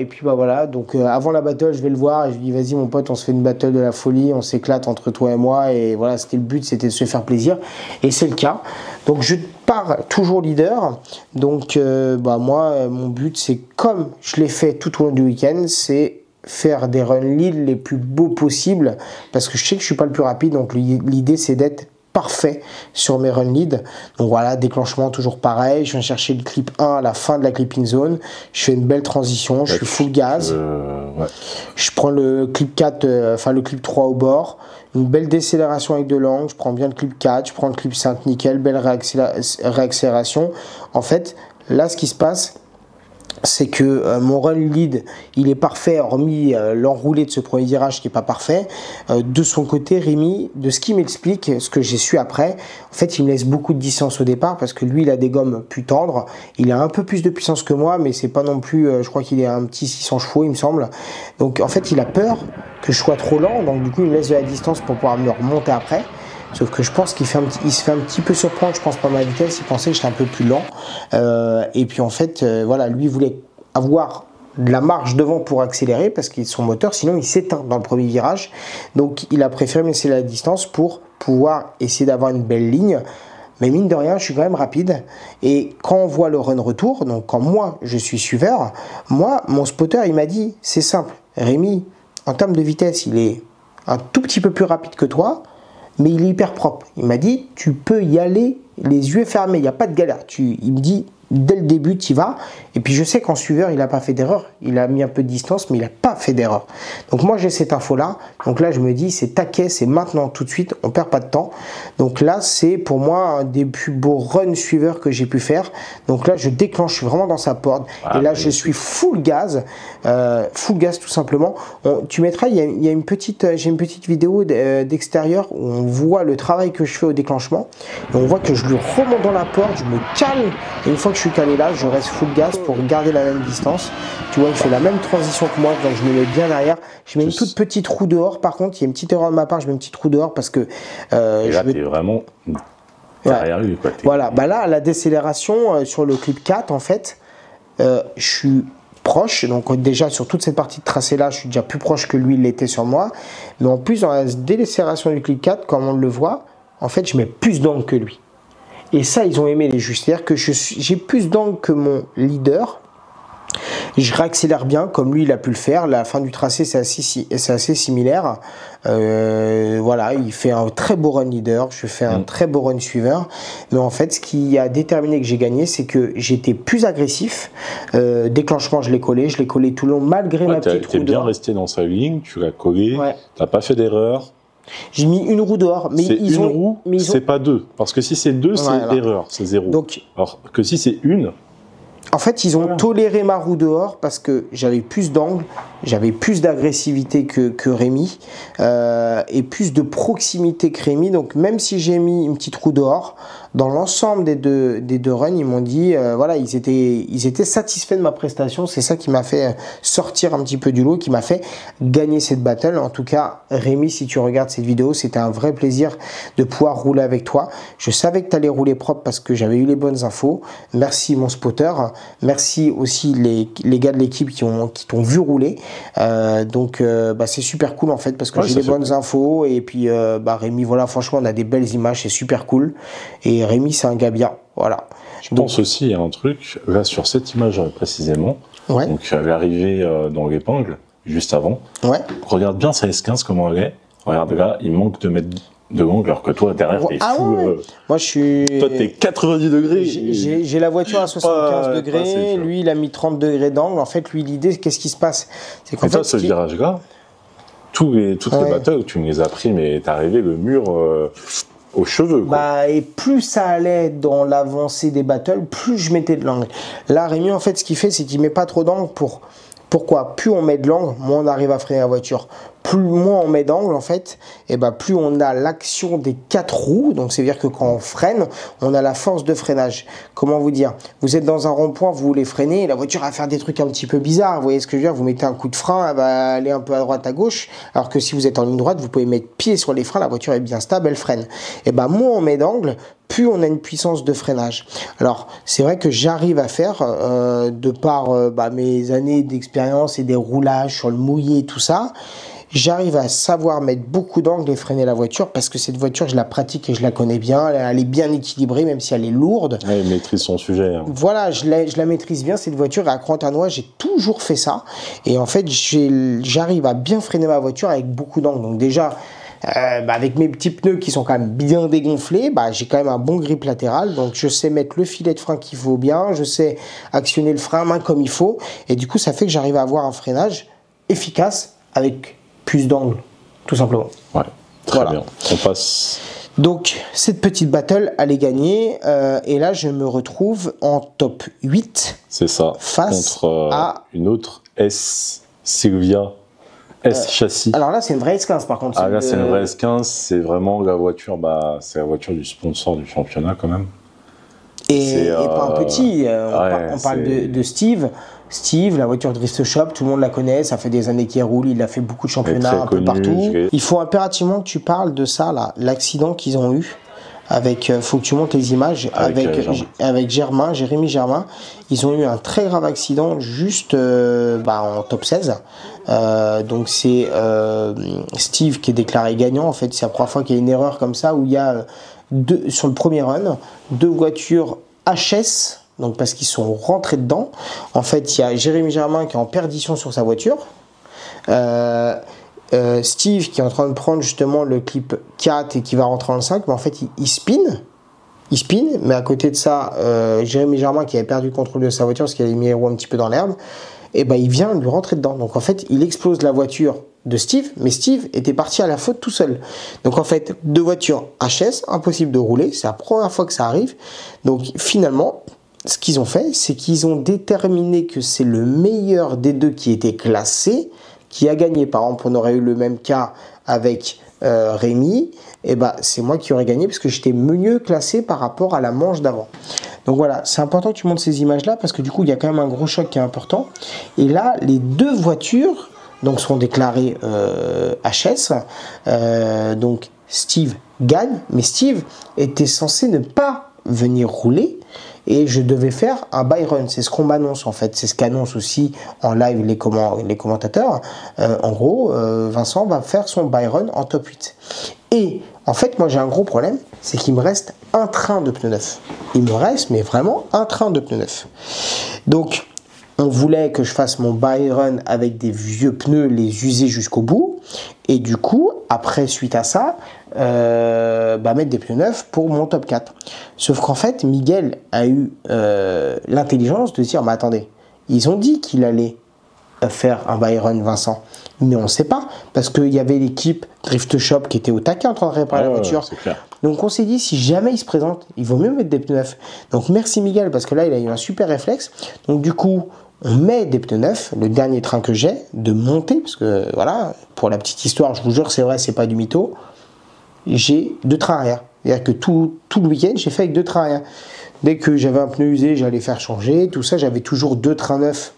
puis bah voilà, donc avant la battle je vais le voir, et je lui dis vas-y mon pote on se fait une battle de la folie, on s'éclate entre toi et moi, et voilà c'était le but, c'était de se faire plaisir, et c'est le cas. Donc je pars toujours leader, donc bah moi mon but c'est comme je l'ai fait tout au long du week-end, c'est faire des run lead les plus beaux possibles parce que je sais que je suis pas le plus rapide, donc l'idée c'est d'être parfait sur mes run lead. Donc voilà, déclenchement toujours pareil, je viens chercher le clip 1 à la fin de la clipping zone, je fais une belle transition, je suis full gaz, je prends le clip 4, enfin le clip 3 au bord, une belle décélération avec de l'angle, je prends bien le clip 4, je prends le clip 5 nickel, belle réaccélération. En fait là ce qui se passe, c'est que mon run lead il est parfait hormis l'enroulé de ce premier virage qui est pas parfait. De son côté Rémi, de ce qu'il m'explique, ce que j'ai su après, en fait il me laisse beaucoup de distance au départ parce que lui il a des gommes plus tendres, il a un peu plus de puissance que moi mais c'est pas non plus, je crois qu'il est un petit 600 chevaux il me semble, donc en fait il a peur que je sois trop lent, donc du coup il me laisse de la distance pour pouvoir me remonter après. Sauf que je pense qu'il se fait un petit peu surprendre, je pense pas ma vitesse, il pensait que j'étais un peu plus lent. Et puis en fait, voilà, lui voulait avoir de la marge devant pour accélérer parce que son moteur, sinon il s'éteint dans le premier virage. Donc il a préféré me laisser la distance pour pouvoir essayer d'avoir une belle ligne. mais mine de rien, je suis quand même rapide. Et quand on voit le run retour, donc quand moi, je suis suiveur, moi, mon spotter, il m'a dit, c'est simple, Rémi, en termes de vitesse, il est un tout petit peu plus rapide que toi, mais il est hyper propre. Il m'a dit, tu peux y aller les yeux fermés, il n'y a pas de galère. Il me dit, dès le début, tu y vas. Et puis je sais qu'en suiveur, il n'a pas fait d'erreur. Il a mis un peu de distance, mais il n'a pas fait d'erreur. Donc moi, j'ai cette info-là. Donc là, je me dis, c'est taquet, c'est maintenant, tout de suite. On ne perd pas de temps. Donc là, c'est pour moi un des plus beaux runs suiveurs que j'ai pu faire. Donc là, je déclenche, je suis vraiment dans sa porte. Et là, je suis full gaz tout simplement. Tu mettras, il y a une petite, j'ai une petite vidéo d'extérieur où on voit le travail que je fais au déclenchement. Et on voit que je lui remonte dans la porte, je me cale. Et une fois que je suis calé là, je reste full gaz pour garder la même distance. Tu vois, il fait la même transition que moi, donc je me mets bien derrière. Je mets une toute petite roue dehors. Par contre, il y a une petite erreur de ma part, je mets une petite roue dehors parce que... et là, t'es vraiment derrière lui, quoi. Voilà, bah là, la décélération sur le clip 4, en fait, je suis proche. Donc déjà, sur toute cette partie de tracé-là, je suis déjà plus proche que lui, il l'était sur moi. Mais en plus, dans la décélération du clip 4, comme on le voit, en fait, je mets plus d'angle que lui. Et ça, ils ont aimé les juges. C'est-à-dire que j'ai plus d'angle que mon leader. Je réaccélère bien, comme lui, il a pu le faire. La fin du tracé, c'est assez similaire. Voilà, il fait un très beau run leader. Je fais un très beau run suiveur. Mais en fait, ce qui a déterminé que j'ai gagné, c'est que j'étais plus agressif. Déclenchement, je l'ai collé tout le long, malgré ma petite roue. Tu es bien resté dans sa ligne, tu l'as collé. Tu n'as pas fait d'erreur. J'ai mis une roue dehors, mais une roue, c'est pas deux. Parce que si c'est deux, c'est erreur, c'est zéro. Donc, alors que si c'est une... En fait, ils ont toléré ma roue dehors parce que j'avais plus d'angle, j'avais plus d'agressivité que Rémi et plus de proximité que Rémi. Donc, même si j'ai mis une petite roue dehors, dans l'ensemble des deux runs, ils m'ont dit, voilà, ils étaient satisfaits de ma prestation. C'est ça qui m'a fait sortir un petit peu du lot, qui m'a fait gagner cette battle. En tout cas, Rémi, si tu regardes cette vidéo, c'était un vrai plaisir de pouvoir rouler avec toi. Je savais que tu allais rouler propre parce que j'avais eu les bonnes infos. Merci mon spotter. Merci aussi les gars de l'équipe qui t'ont vu rouler. Donc, c'est super cool en fait parce que j'ai les bonnes infos. Et puis, Rémi, voilà, franchement, on a des belles images, c'est super cool. Et Rémi, c'est un gars bien. Voilà. Je pense aussi à un truc, là, sur cette image précisément. Donc, l'arrivée dans l'épingle, juste avant. Regarde bien sa S15, comment elle est. Regarde là, il manque de mettre de l'angle, alors que toi, derrière, t'es fou. Moi, je suis... Toi, t'es 90 degrés. J'ai la voiture à 75 degrés. Lui, il a mis 30 degrés d'angle. En fait, lui, l'idée, qu'est-ce qui se passe? C'est qu'en fait, ce virage-là, toutes les battles, tu me les as pris, mais t'es arrivé le mur... aux cheveux, quoi. Et plus ça allait dans l'avancée des battles, plus je mettais de l'angle. Là, Rémi, en fait, ce qu'il fait, c'est qu'il met pas trop d'angle Pourquoi? Plus on met de l'angle, moins on arrive à freiner la voiture. Moins on met d'angle, en fait, et plus on a l'action des 4 roues. Donc, c'est-à-dire que quand on freine, on a la force de freinage. Comment vous dire? Vous êtes dans un rond-point, vous voulez freiner, et la voiture va faire des trucs un petit peu bizarres. Vous voyez ce que je veux dire? Vous mettez un coup de frein, elle va aller un peu à droite, à gauche. Alors que si vous êtes en ligne droite, vous pouvez mettre pied sur les freins, la voiture est bien stable, elle freine. Et moins on met d'angle, plus on a une puissance de freinage. Alors, c'est vrai que j'arrive à faire, de par mes années d'expérience et des roulages sur le mouillé et tout ça, j'arrive à savoir mettre beaucoup d'angle et freiner la voiture parce que cette voiture, je la pratique et je la connais bien. Elle est bien équilibrée, même si elle est lourde. Elle maîtrise son sujet. Voilà, je la maîtrise bien, cette voiture. Et à Crantanois, j'ai toujours fait ça. Et en fait, j'arrive à bien freiner ma voiture avec beaucoup d'angle. Donc déjà... avec mes petits pneus qui sont quand même bien dégonflés, j'ai quand même un bon grip latéral, donc je sais mettre le filet de frein qu'il faut bien, je sais actionner le frein à main comme il faut, et du coup ça fait que j'arrive à avoir un freinage efficace avec plus d'angle, tout simplement. Ouais, très bien. On passe... Donc cette petite battle, elle est gagnée, et là je me retrouve en top 8. C'est ça, face contre à une autre S Silvia. S-châssis. Alors là, c'est une vraie S15 par contre. Là, c'est une vraie S15. C'est vraiment la voiture, c'est la voiture du sponsor du championnat quand même. Et pas un petit. On parle de Steve. Steve, la voiture Drift Shop, tout le monde la connaît. Ça fait des années qu'il roule. Il a fait beaucoup de championnats un peu partout. Il faut impérativement que tu parles de ça, là, l'accident qu'ils ont eu. Faut que tu montes les images avec Jérémy Germain. Ils ont eu un très grave accident juste en top 16. Donc c'est Steve qui est déclaré gagnant. En fait, c'est la première fois qu'il y a une erreur comme ça où il y a sur le premier run, 2 voitures HS, donc parce qu'ils sont rentrés dedans. En fait, il y a Jérémy Germain qui est en perdition sur sa voiture. Steve qui est en train de prendre justement le clip 4 et qui va rentrer dans le 5, mais en fait, il spin. Il spin, mais à côté de ça, Jérémy Germain qui avait perdu le contrôle de sa voiture parce qu'il avait mis les roues un petit peu dans l'herbe, et ben il vient lui rentrer dedans. Donc en fait, il explose la voiture de Steve, mais Steve était parti à la faute tout seul. Donc en fait, 2 voitures HS, impossible de rouler, c'est la première fois que ça arrive. Donc finalement, ce qu'ils ont fait, c'est qu'ils ont déterminé que c'est le meilleur des 2 qui était classé, qui a gagné. Par exemple, on aurait eu le même cas avec Rémi, et ben c'est moi qui aurais gagné parce que j'étais mieux classé par rapport à la manche d'avant. Donc voilà, c'est important que tu montres ces images là parce que du coup il y a quand même un gros choc qui est important. Et là, les 2 voitures donc sont déclarées HS. Donc Steve gagne, mais Steve était censé ne pas venir rouler. Et je devais faire un buy run, c'est ce qu'on m'annonce en fait, c'est ce qu'annoncent aussi en live les commentateurs. En gros, Vincent va faire son buy run en top 8. Et en fait, moi j'ai un gros problème, c'est qu'il me reste un train de pneus neufs. Il me reste, mais vraiment, un train de pneus neufs. Donc, on voulait que je fasse mon buy run avec des vieux pneus, les user jusqu'au bout. Et du coup, après, suite à ça, mettre des pneus neufs pour mon top 4. Sauf qu'en fait, Miguel a eu l'intelligence de dire, mais attendez, ils ont dit qu'il allait faire un buy run Vincent, mais on ne sait pas, parce qu'il y avait l'équipe Drift Shop qui était au taquet en train de réparer la voiture. Donc on s'est dit, si jamais il se présente, il vaut mieux mettre des pneus neufs. Donc merci Miguel, parce que là, il a eu un super réflexe. Donc du coup, on met des pneus neufs, le dernier train que j'ai, de monter, parce que voilà, pour la petite histoire, je vous jure, c'est vrai, c'est pas du mytho, j'ai 2 trains arrière. C'est-à-dire que tout le week-end, j'ai fait avec 2 trains arrière. Dès que j'avais un pneu usé, j'allais faire changer, tout ça, j'avais toujours 2 trains neufs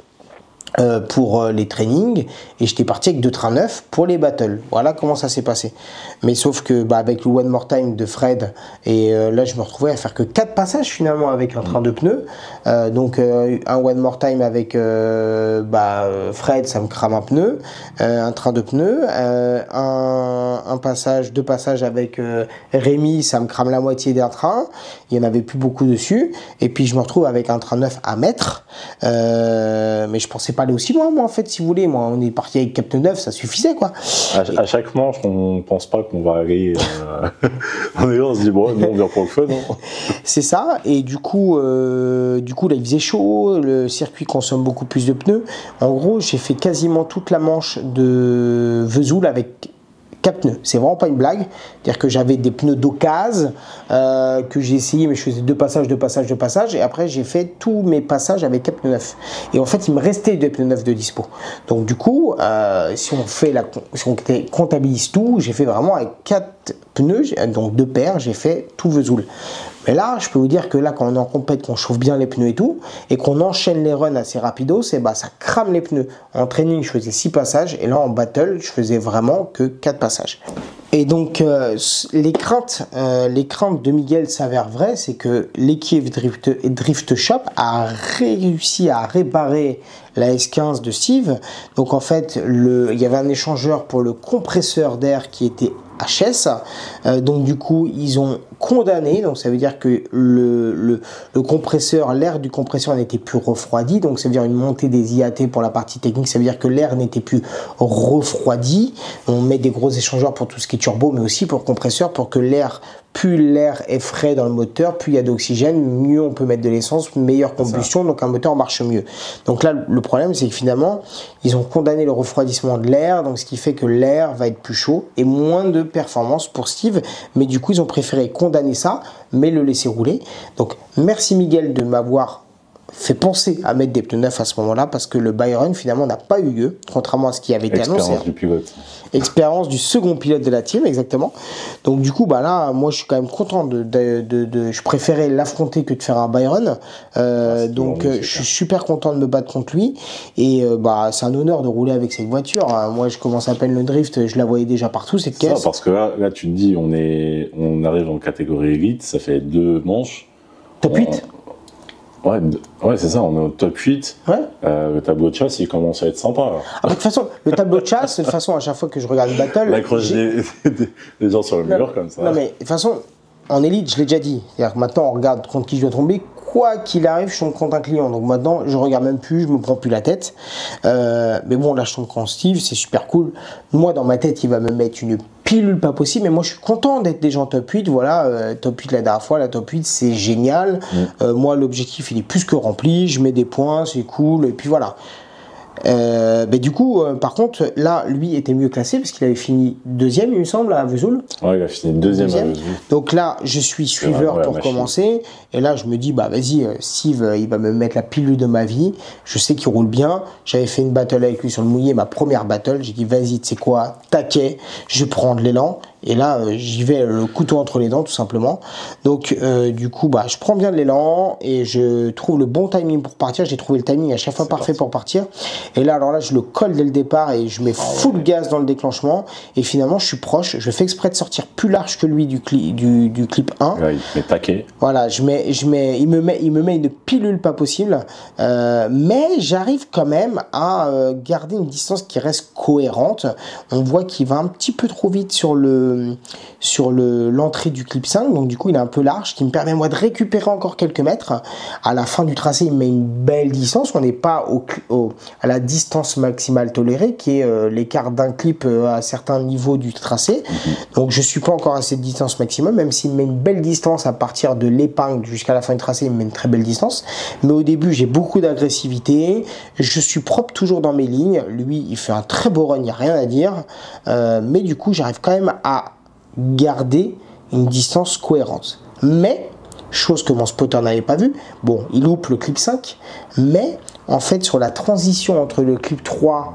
pour les trainings, et j'étais parti avec 2 trains neufs pour les battles. Voilà comment ça s'est passé. Mais sauf que avec le One More Time de Fred, et là je me retrouvais à faire que 4 passages finalement avec un train de pneus. Donc un One More Time avec Fred, ça me crame un pneu, un train de pneus, 2 passages avec Rémi, ça me crame la moitié d'un train, il n'y en avait plus beaucoup dessus, et puis je me retrouve avec un train neuf à mettre, mais je pensais pas aller aussi loin, moi en fait, si vous voulez. Moi, on est parti avec cap pneu neuf, ça suffisait quoi. À chaque manche, on pense pas qu'on va aller. On se dit bon, non, on vient pour le fun. Hein. C'est ça. Et du coup, là, il faisait chaud, le circuit consomme beaucoup plus de pneus. En gros, j'ai fait quasiment toute la manche de Vesoul avec 4 pneus. C'est vraiment pas une blague. C'est-à-dire que j'avais des pneus d'occasion que j'ai essayé, mais je faisais 2 passages, 2 passages, 2 passages, et après j'ai fait tous mes passages avec 4 pneus neufs. Et en fait, il me restait 2 pneus neufs de dispo. Donc du coup, si on comptabilise tout, j'ai fait vraiment avec 4 pneus, donc 2 paires, j'ai fait tout Vesoul. Mais là, je peux vous dire que là, quand on est en compète, qu'on chauffe bien les pneus et tout, et qu'on enchaîne les runs assez rapidos, ça crame les pneus. En training, je faisais 6 passages, et là, en battle, je faisais vraiment que 4 passages. Et donc, les craintes de Miguel s'avèrent vraies, c'est que l'équipe Drift Shop a réussi à réparer la S15 de Steve. Donc en fait, il y avait un échangeur pour le compresseur d'air qui était HS, donc du coup ils ont condamné, donc ça veut dire que le compresseur, l'air du compresseur n'était plus refroidi, donc ça veut dire une montée des IAT pour la partie technique, ça veut dire que l'air n'était plus refroidi. On met des gros échangeurs pour tout ce qui est turbo, mais aussi pour compresseur, pour que l'air, plus l'air est frais dans le moteur, plus il y a d'oxygène, mieux on peut mettre de l'essence, meilleure combustion, donc un moteur marche mieux. Donc là le problème c'est que finalement ils ont condamné le refroidissement de l'air, donc ce qui fait que l'air va être plus chaud et moins de performance pour Steve, mais du coup ils ont préféré condamner ça mais le laisser rouler. Donc merci Miguel de m'avoir fait penser à mettre des pneus neufs à ce moment-là, parce que le buy run finalement n'a pas eu lieu, contrairement à ce qui avait été annoncé. Expérience du pilote. Expérience du second pilote de la team, exactement. Donc du coup, là, moi je suis quand même content je préférais l'affronter que de faire un buy run. Donc je suis super content de me battre contre lui. Et c'est un honneur de rouler avec cette voiture. Moi je commence à peine le drift, je la voyais déjà partout cette caisse. Parce que là tu te dis, on arrive en catégorie élite, ça fait 2 manches. Top 8 Ouais, c'est ça, on est au top 8. Ouais. Le tableau de chasse, il commence à être sympa. De toute façon, le tableau de chasse, de toute façon, à chaque fois que je regarde le battle. Là, accroche des gens sur le mur comme ça. Non, mais de toute façon, en élite, je l'ai déjà dit. C'est-à-dire que maintenant, on regarde contre qui je dois tomber. Quoi qu'il arrive, je tombe contre un client. Donc maintenant, je regarde même plus, je me prends plus la tête. Mais bon, là, je tombe contre Steve, c'est super cool. Moi, dans ma tête, il va me mettre une pilule pas possible. Mais moi, je suis content d'être déjà en top 8. Voilà, top 8 la dernière fois, la top 8, c'est génial. Moi, l'objectif, il est plus que rempli. Je mets des points, c'est cool. Et puis voilà. Du coup, par contre, là, lui était mieux classé parce qu'il avait fini deuxième, il me semble, à Vesoul. Ouais, il a fini deuxième à Vesoul. Donc là, je suis suiveur pour commencer. Et là, je me dis, bah vas-y, Steve, il va me mettre la pilule de ma vie. Je sais qu'il roule bien. J'avais fait une battle avec lui sur le mouillé, ma première battle. J'ai dit, vas-y, tu sais quoi, taquet, je prends de l'élan. Et là, j'y vais le couteau entre les dents, tout simplement. Donc, du coup, bah, je prends bien de l'élan et je trouve le bon timing pour partir. J'ai trouvé le timing à chaque fois parfait pour partir. Et là, alors là, je le colle dès le départ et je mets full gaz dans le déclenchement. Et finalement, je suis proche. Je fais exprès de sortir plus large que lui du clip 1. Ouais, mais taquet. Voilà, il me met une pilule pas possible. Mais j'arrive quand même à garder une distance qui reste cohérente. On voit qu'il va un petit peu trop vite sur l'entrée du clip 5, donc du coup il est un peu large, qui me permet moi de récupérer encore quelques mètres. À la fin du tracé, il me met une belle distance. On n'est pas à la distance maximale tolérée, qui est l'écart d'un clip à certains niveaux du tracé. Donc je suis pas encore à cette distance maximum, même s'il me met une belle distance à partir de l'épingle jusqu'à la fin du tracé, il me met une très belle distance. Mais au début, j'ai beaucoup d'agressivité, je suis propre toujours dans mes lignes. Lui, il fait un très beau run, il n'y a rien à dire. Mais du coup, j'arrive quand même à garder une distance cohérente. Mais, chose que mon spotter n'avait pas vu, bon, il loupe le clip 5, mais en fait, sur la transition entre le clip 3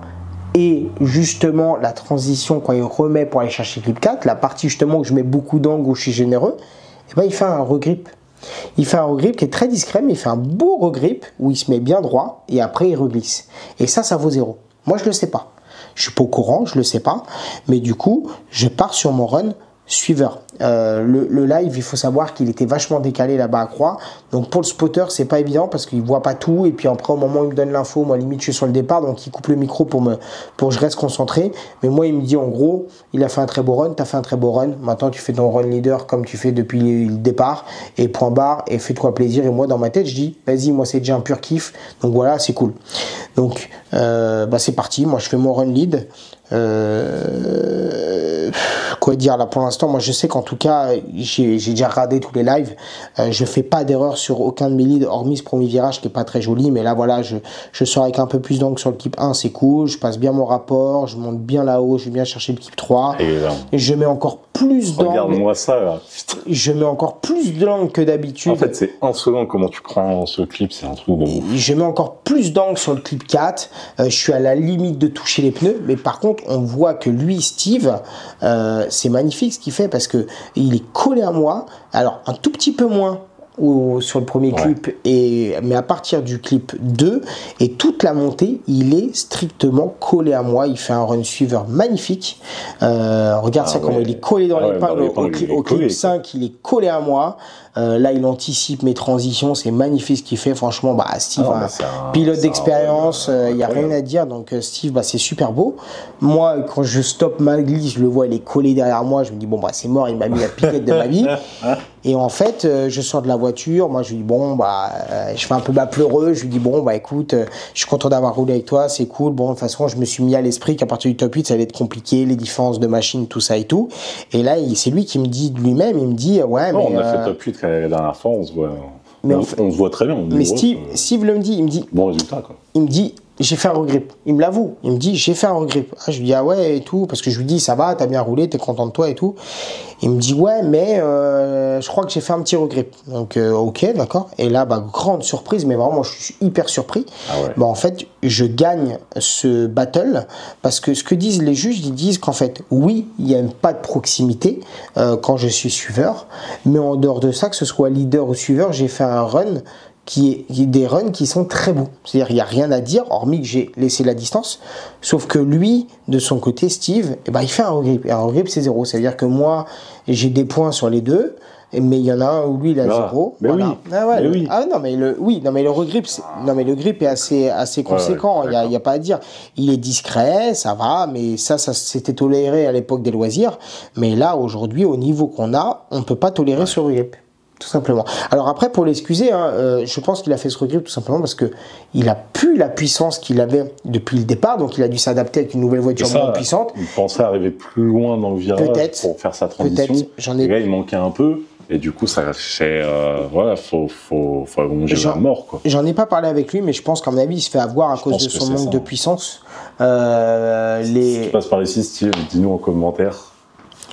et justement la transition quand il remet pour aller chercher le clip 4, la partie justement où je mets beaucoup d'angles, où je suis généreux, et ben, il fait un regrip. Il fait un regrip qui est très discret, mais il fait un beau regrip où il se met bien droit et après il reglisse. Et ça vaut 0. Moi, je le sais pas. Je suis pas au courant, je le sais pas. Mais du coup, je pars sur mon run suiveur. Le live, il faut savoir qu'il était vachement décalé là-bas à Croix. Donc pour le spotter, c'est pas évident parce qu'il voit pas tout. Et puis après, au moment où il me donne l'info, moi limite je suis sur le départ, donc il coupe le micro pour que je reste concentré. Mais moi, il me dit en gros, il a fait un très beau run, t'as fait un très beau run. Maintenant, tu fais ton run leader comme tu fais depuis le départ. Et point barre, et fais-toi plaisir. Et moi, dans ma tête, je dis, vas-y, moi c'est déjà un pur kiff. Donc voilà, c'est cool. Donc c'est parti. Moi, je fais mon run lead. Quoi dire là pour l'instant, moi je sais qu'en tout cas j'ai déjà regardé tous les lives, je fais pas d'erreur sur aucun de mes leads hormis ce premier virage qui est pas très joli, mais là voilà, je sors avec un peu plus d'angle sur le clip 1, c'est cool, je passe bien mon rapport, je monte bien là-haut, je vais bien chercher le clip 3 et je mets encore plus d'angle. Regarde-moi ça là. Je mets encore plus d'angle que d'habitude. En fait, c'est insolent comment tu prends ce clip, c'est un truc de ouf. Je mets encore plus d'angle sur le clip 4. Je suis à la limite de toucher les pneus, mais par contre, on voit que lui, Steve, c'est magnifique ce qu'il fait parce que il est collé à moi. Alors, un tout petit peu moins sur le premier clip, mais à partir du clip 2 et toute la montée, il est strictement collé à moi. Il fait un run suiveur magnifique. Regarde ça, comment il est collé dans l'épingle. Au clip 5, il est collé à moi. Là, il anticipe mes transitions. C'est magnifique ce qu'il fait. Franchement, Steve, pilote d'expérience, il n'y a rien à dire. Donc, Steve, c'est super beau. Moi, quand je stoppe ma glisse, je le vois, il est collé derrière moi. Je me dis, c'est mort, il m'a mis la piquette de ma vie. Et en fait, je sors de la voiture. Moi, je lui dis, je fais un peu pleureux. Je lui dis, écoute, je suis content d'avoir roulé avec toi. C'est cool. Bon, de toute façon, je me suis mis à l'esprit qu'à partir du top 8, ça allait être compliqué, les différences de machines, tout ça et tout. Et là, c'est lui qui me dit de lui-même, il me dit, on a fait top 8 la dernière fois, on se voit. On se voit très bien. Mais Steve le me dit, il me dit. Bon résultat, quoi. Il me dit, j'ai fait un regrip. Il me l'avoue. Il me dit, j'ai fait un regrip. Je lui dis, ah ouais, et tout. Parce que je lui dis, ça va, t'as bien roulé, t'es content de toi et tout. Il me dit, ouais, mais je crois que j'ai fait un petit regrip. Donc, ok, d'accord. Et là, grande surprise, mais vraiment, je suis hyper surpris. En fait, je gagne ce battle parce que ce que disent les juges, ils disent qu'en fait, oui, il n'y a pas de proximité quand je suis suiveur. Mais en dehors de ça, que ce soit leader ou suiveur, j'ai fait un run qui est des runs qui sont très beaux. C'est-à-dire il n'y a rien à dire, hormis que j'ai laissé la distance. Sauf que lui, de son côté, Steve, il fait un regrip. Et un regrip, c'est 0. C'est-à-dire que moi, j'ai des points sur les deux. mais il y en a un où lui il a 0. Mais voilà. oui. Mais oui. Non mais le regrip, le grip est assez conséquent. Il y a pas à dire. Il est discret, ça va, mais ça c'était toléré à l'époque des loisirs. Mais là aujourd'hui, au niveau qu'on a, on peut pas tolérer ce regrip. Tout simplement. Alors après, pour l'excuser, je pense qu'il a fait ce regrip tout simplement parce que il a plus la puissance qu'il avait depuis le départ, donc il a dû s'adapter avec une nouvelle voiture moins puissante. Il pensait arriver plus loin dans le virage pour faire sa transition. Et là, il manquait un peu. Et du coup, ça fait, voilà, faut allonger la mort, quoi. J'en ai pas parlé avec lui, mais je pense qu'à mon avis, il se fait avoir à cause de son manque de puissance. Si tu passes par ici, Steve, dis-nous en commentaire.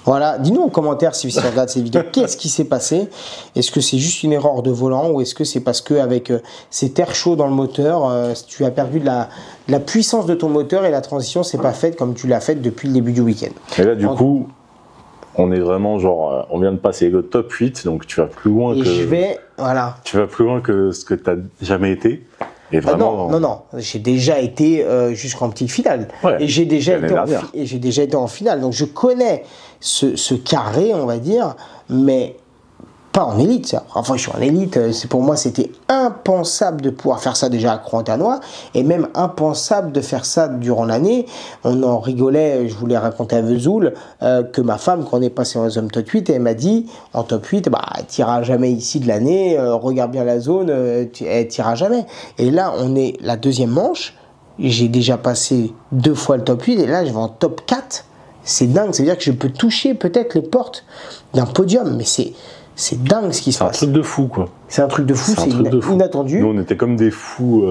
Voilà, dis-nous en commentaire si tu regardes ces vidéos, qu'est-ce qui s'est passé? Est-ce que c'est juste une erreur de volant ou est-ce que c'est parce qu'avec cet air chaud dans le moteur, tu as perdu de la puissance de ton moteur et la transition s'est pas faite comme tu l'as faite depuis le début du week-end. Et là, du coup, on est vraiment genre, on vient de passer le top 8, donc tu vas plus loin tu vas plus loin que ce que tu n'as jamais été. Et vraiment, non, j'ai déjà été jusqu'en petite finale. Ouais, et j'ai déjà été en finale. Donc je connais ce carré, on va dire, mais pas en élite. Enfin, je suis en élite. Pour moi, c'était impensable de pouvoir faire ça déjà à Crans-Tanois et même impensable de faire ça durant l'année. On en rigolait, je voulais raconter à Vesoul que ma femme, quand on est passé en zone top 8, elle m'a dit en top 8, tu n'iras jamais ici de l'année, regarde bien la zone, tu n'iras jamais. Et là, on est la deuxième manche. J'ai déjà passé 2 fois le top 8 et là, je vais en top 4. C'est dingue. C'est-à-dire que je peux toucher peut-être les portes d'un podium, mais c'est dingue ce qui se passe. C'est un truc de fou, quoi. C'est un truc de fou, c'est inattendu. Nous, on était comme des fous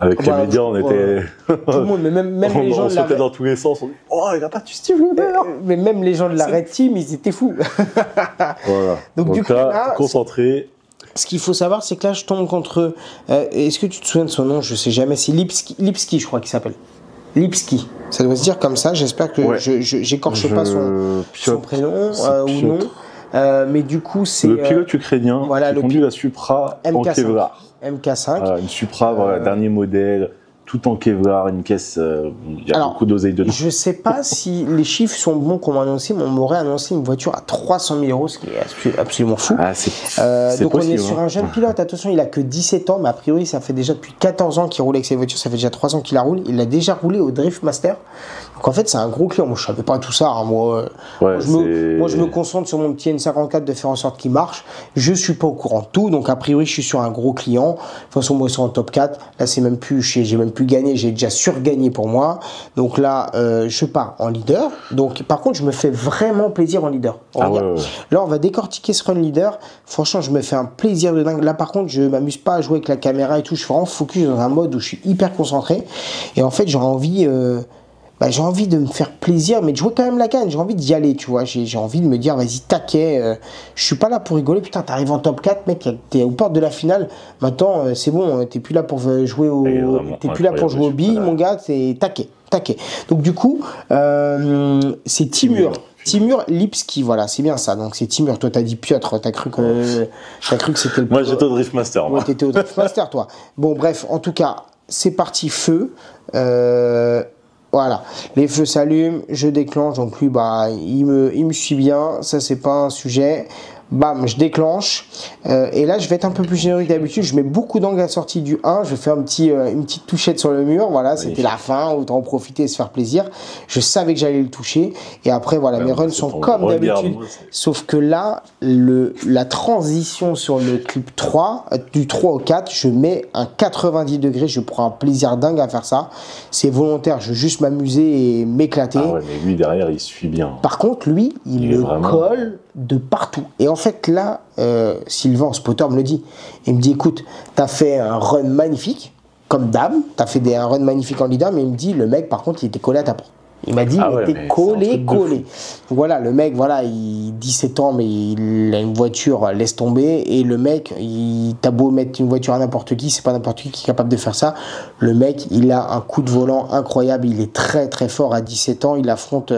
avec les médias, on était... Tout le monde, mais même les gens de la... On sautait dans tous les sens, on dit « Oh, il n'a pas tu Steve Weber !» Mais même les gens de la Red Team, ils étaient fous. Voilà. Donc du coup, là, concentré. Ce qu'il faut savoir, c'est que là, je tombe contre... Est-ce que tu te souviens de son nom? Je sais jamais. C'est Lipski, je crois qu'il s'appelle. Lipski. Ça doit se dire comme ça. J'espère que j'écorche pas son prénom ou non. Mais du coup, c'est le pilote ukrainien qui conduit la Supra en Kevlar. MK5. Voilà, une Supra, dernier modèle, tout en Kevlar, une caisse, il y a beaucoup d'oseille dedans. Je sais pas si les chiffres sont bons qu'on m'a annoncé, mais on m'aurait annoncé une voiture à 300 000 €, ce qui est absolument fou. Donc possible, on est sur un jeune pilote, attention, il a que 17 ans, mais a priori ça fait déjà depuis 14 ans qu'il roule avec ses voitures, ça fait déjà 3 ans qu'il la roule, il a déjà roulé au Drift Master. Donc en fait c'est un gros client, moi je savais pas tout ça, hein. Moi je me concentre sur mon petit N54 de faire en sorte qu'il marche, je suis pas au courant de tout, donc a priori je suis sur un gros client, de toute façon moi je suis en top 4, là c'est même plus, j'ai même plus gagné, j'ai déjà surgagné pour moi, donc là je pars en leader, donc par contre je me fais vraiment plaisir en leader. Là on va décortiquer ce run leader, franchement je me fais un plaisir de dingue, là par contre je m'amuse pas à jouer avec la caméra et tout, je suis vraiment focus dans un mode où je suis hyper concentré, et en fait j'ai envie de me faire plaisir, mais de jouer quand même la canne, j'ai envie d'y aller, tu vois, j'ai envie de me dire, vas-y, taquet, je suis pas là pour rigoler, putain, t'arrives en top 4, mec, t'es aux portes de la finale, maintenant, c'est bon, t'es plus là pour jouer au billes, mon gars, c'est taquet. Donc du coup, c'est Timur Lipski, voilà, c'est bien ça, donc c'est Timur, toi t'as dit Piotr, t'as cru que c'était le... Moi j'étais au Drift Master. Ouais, t'étais au Drift Master, toi. Bon, bref, en tout cas, c'est parti, feu, voilà, les feux s'allument, je déclenche, donc lui, il me suit bien, ça c'est pas un sujet. Bam, je déclenche, et là je vais être un peu plus généreux que d'habitude, je mets beaucoup d'angle à la sortie du 1, je vais faire une petite touchette sur le mur, voilà, c'était la fin, autant en profiter et se faire plaisir, je savais que j'allais le toucher, et après voilà, mes runs sont comme d'habitude, sauf que là, la transition sur le clip 3, du 3 au 4, je mets un 90 degrés, je prends un plaisir dingue à faire ça, c'est volontaire, je veux juste m'amuser et m'éclater. Ah ouais, mais lui derrière il suit bien. Par contre, lui, il me colle de partout. Et en fait, là, Sylvain, spotter, me le dit. Il me dit, écoute, t'as fait un run magnifique, comme d'hab, t'as fait un run magnifique en leader, mais il me dit, le mec, par contre, il était collé à ta porte. Il m'a dit, il était collé. Donc voilà, le mec, voilà, il 17 ans, mais il a une voiture, laisse tomber. Et le mec, t'as beau mettre une voiture à n'importe qui, c'est pas n'importe qui est capable de faire ça. Le mec, il a un coup de volant incroyable. Il est très très fort à 17 ans. Il affronte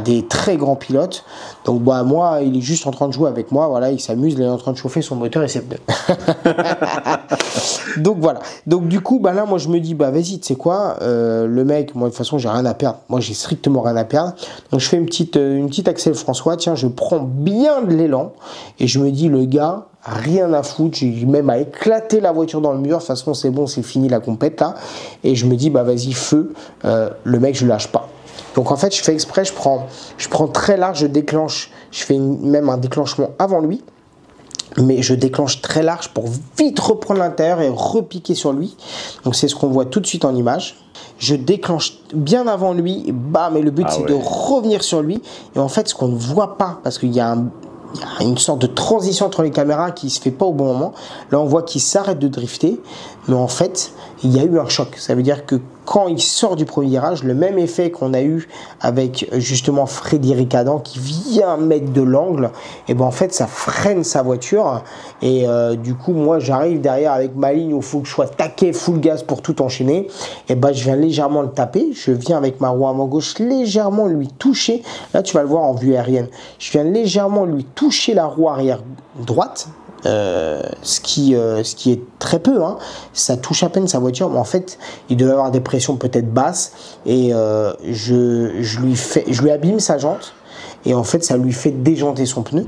des très grands pilotes. Donc moi, il est juste en train de jouer avec moi. Voilà, il s'amuse, il est en train de chauffer son moteur et ses pneus. Donc voilà. Donc du coup, bah là, moi je me dis, bah vas-y, tu sais quoi, le mec, moi de toute façon, j'ai rien à perdre. Moi, j'ai strictement rien à perdre. Donc je fais une petite Axel François. Tiens, je prends bien de l'élan et je me dis, le gars, rien à foutre. J'ai même à éclater la voiture dans le mur. De toute façon, c'est bon, c'est fini la compète là. Et je me dis, bah vas-y, feu. Le mec, je le lâche pas. Donc en fait, je fais exprès, je prends très large, je déclenche. Je fais même un déclenchement avant lui. Mais je déclenche très large pour vite reprendre l'intérieur et repiquer sur lui. Donc c'est ce qu'on voit tout de suite en image. Je déclenche bien avant lui, et bam, et le but c'est de revenir sur lui. Et en fait, ce qu'on ne voit pas, parce qu'il y a une sorte de transition entre les caméras qui se fait pas au bon moment. Là, on voit qu'il s'arrête de drifter, mais en fait, il y a eu un choc. Ça veut dire que quand il sort du premier virage, le même effet qu'on a eu avec justement Frédéric Adam qui vient mettre de l'angle, et ben en fait ça freine sa voiture et du coup moi j'arrive derrière avec ma ligne où il faut que je sois taqué full gaz pour tout enchaîner, et ben je viens légèrement le taper, je viens avec ma roue avant gauche légèrement lui toucher, là tu vas le voir en vue aérienne, je viens légèrement lui toucher la roue arrière droite. Ce qui est très peu, hein. Ça touche à peine sa voiture, mais en fait il devait avoir des pressions peut-être basses et je lui abîme sa jante. Et en fait, ça lui fait déjanter son pneu.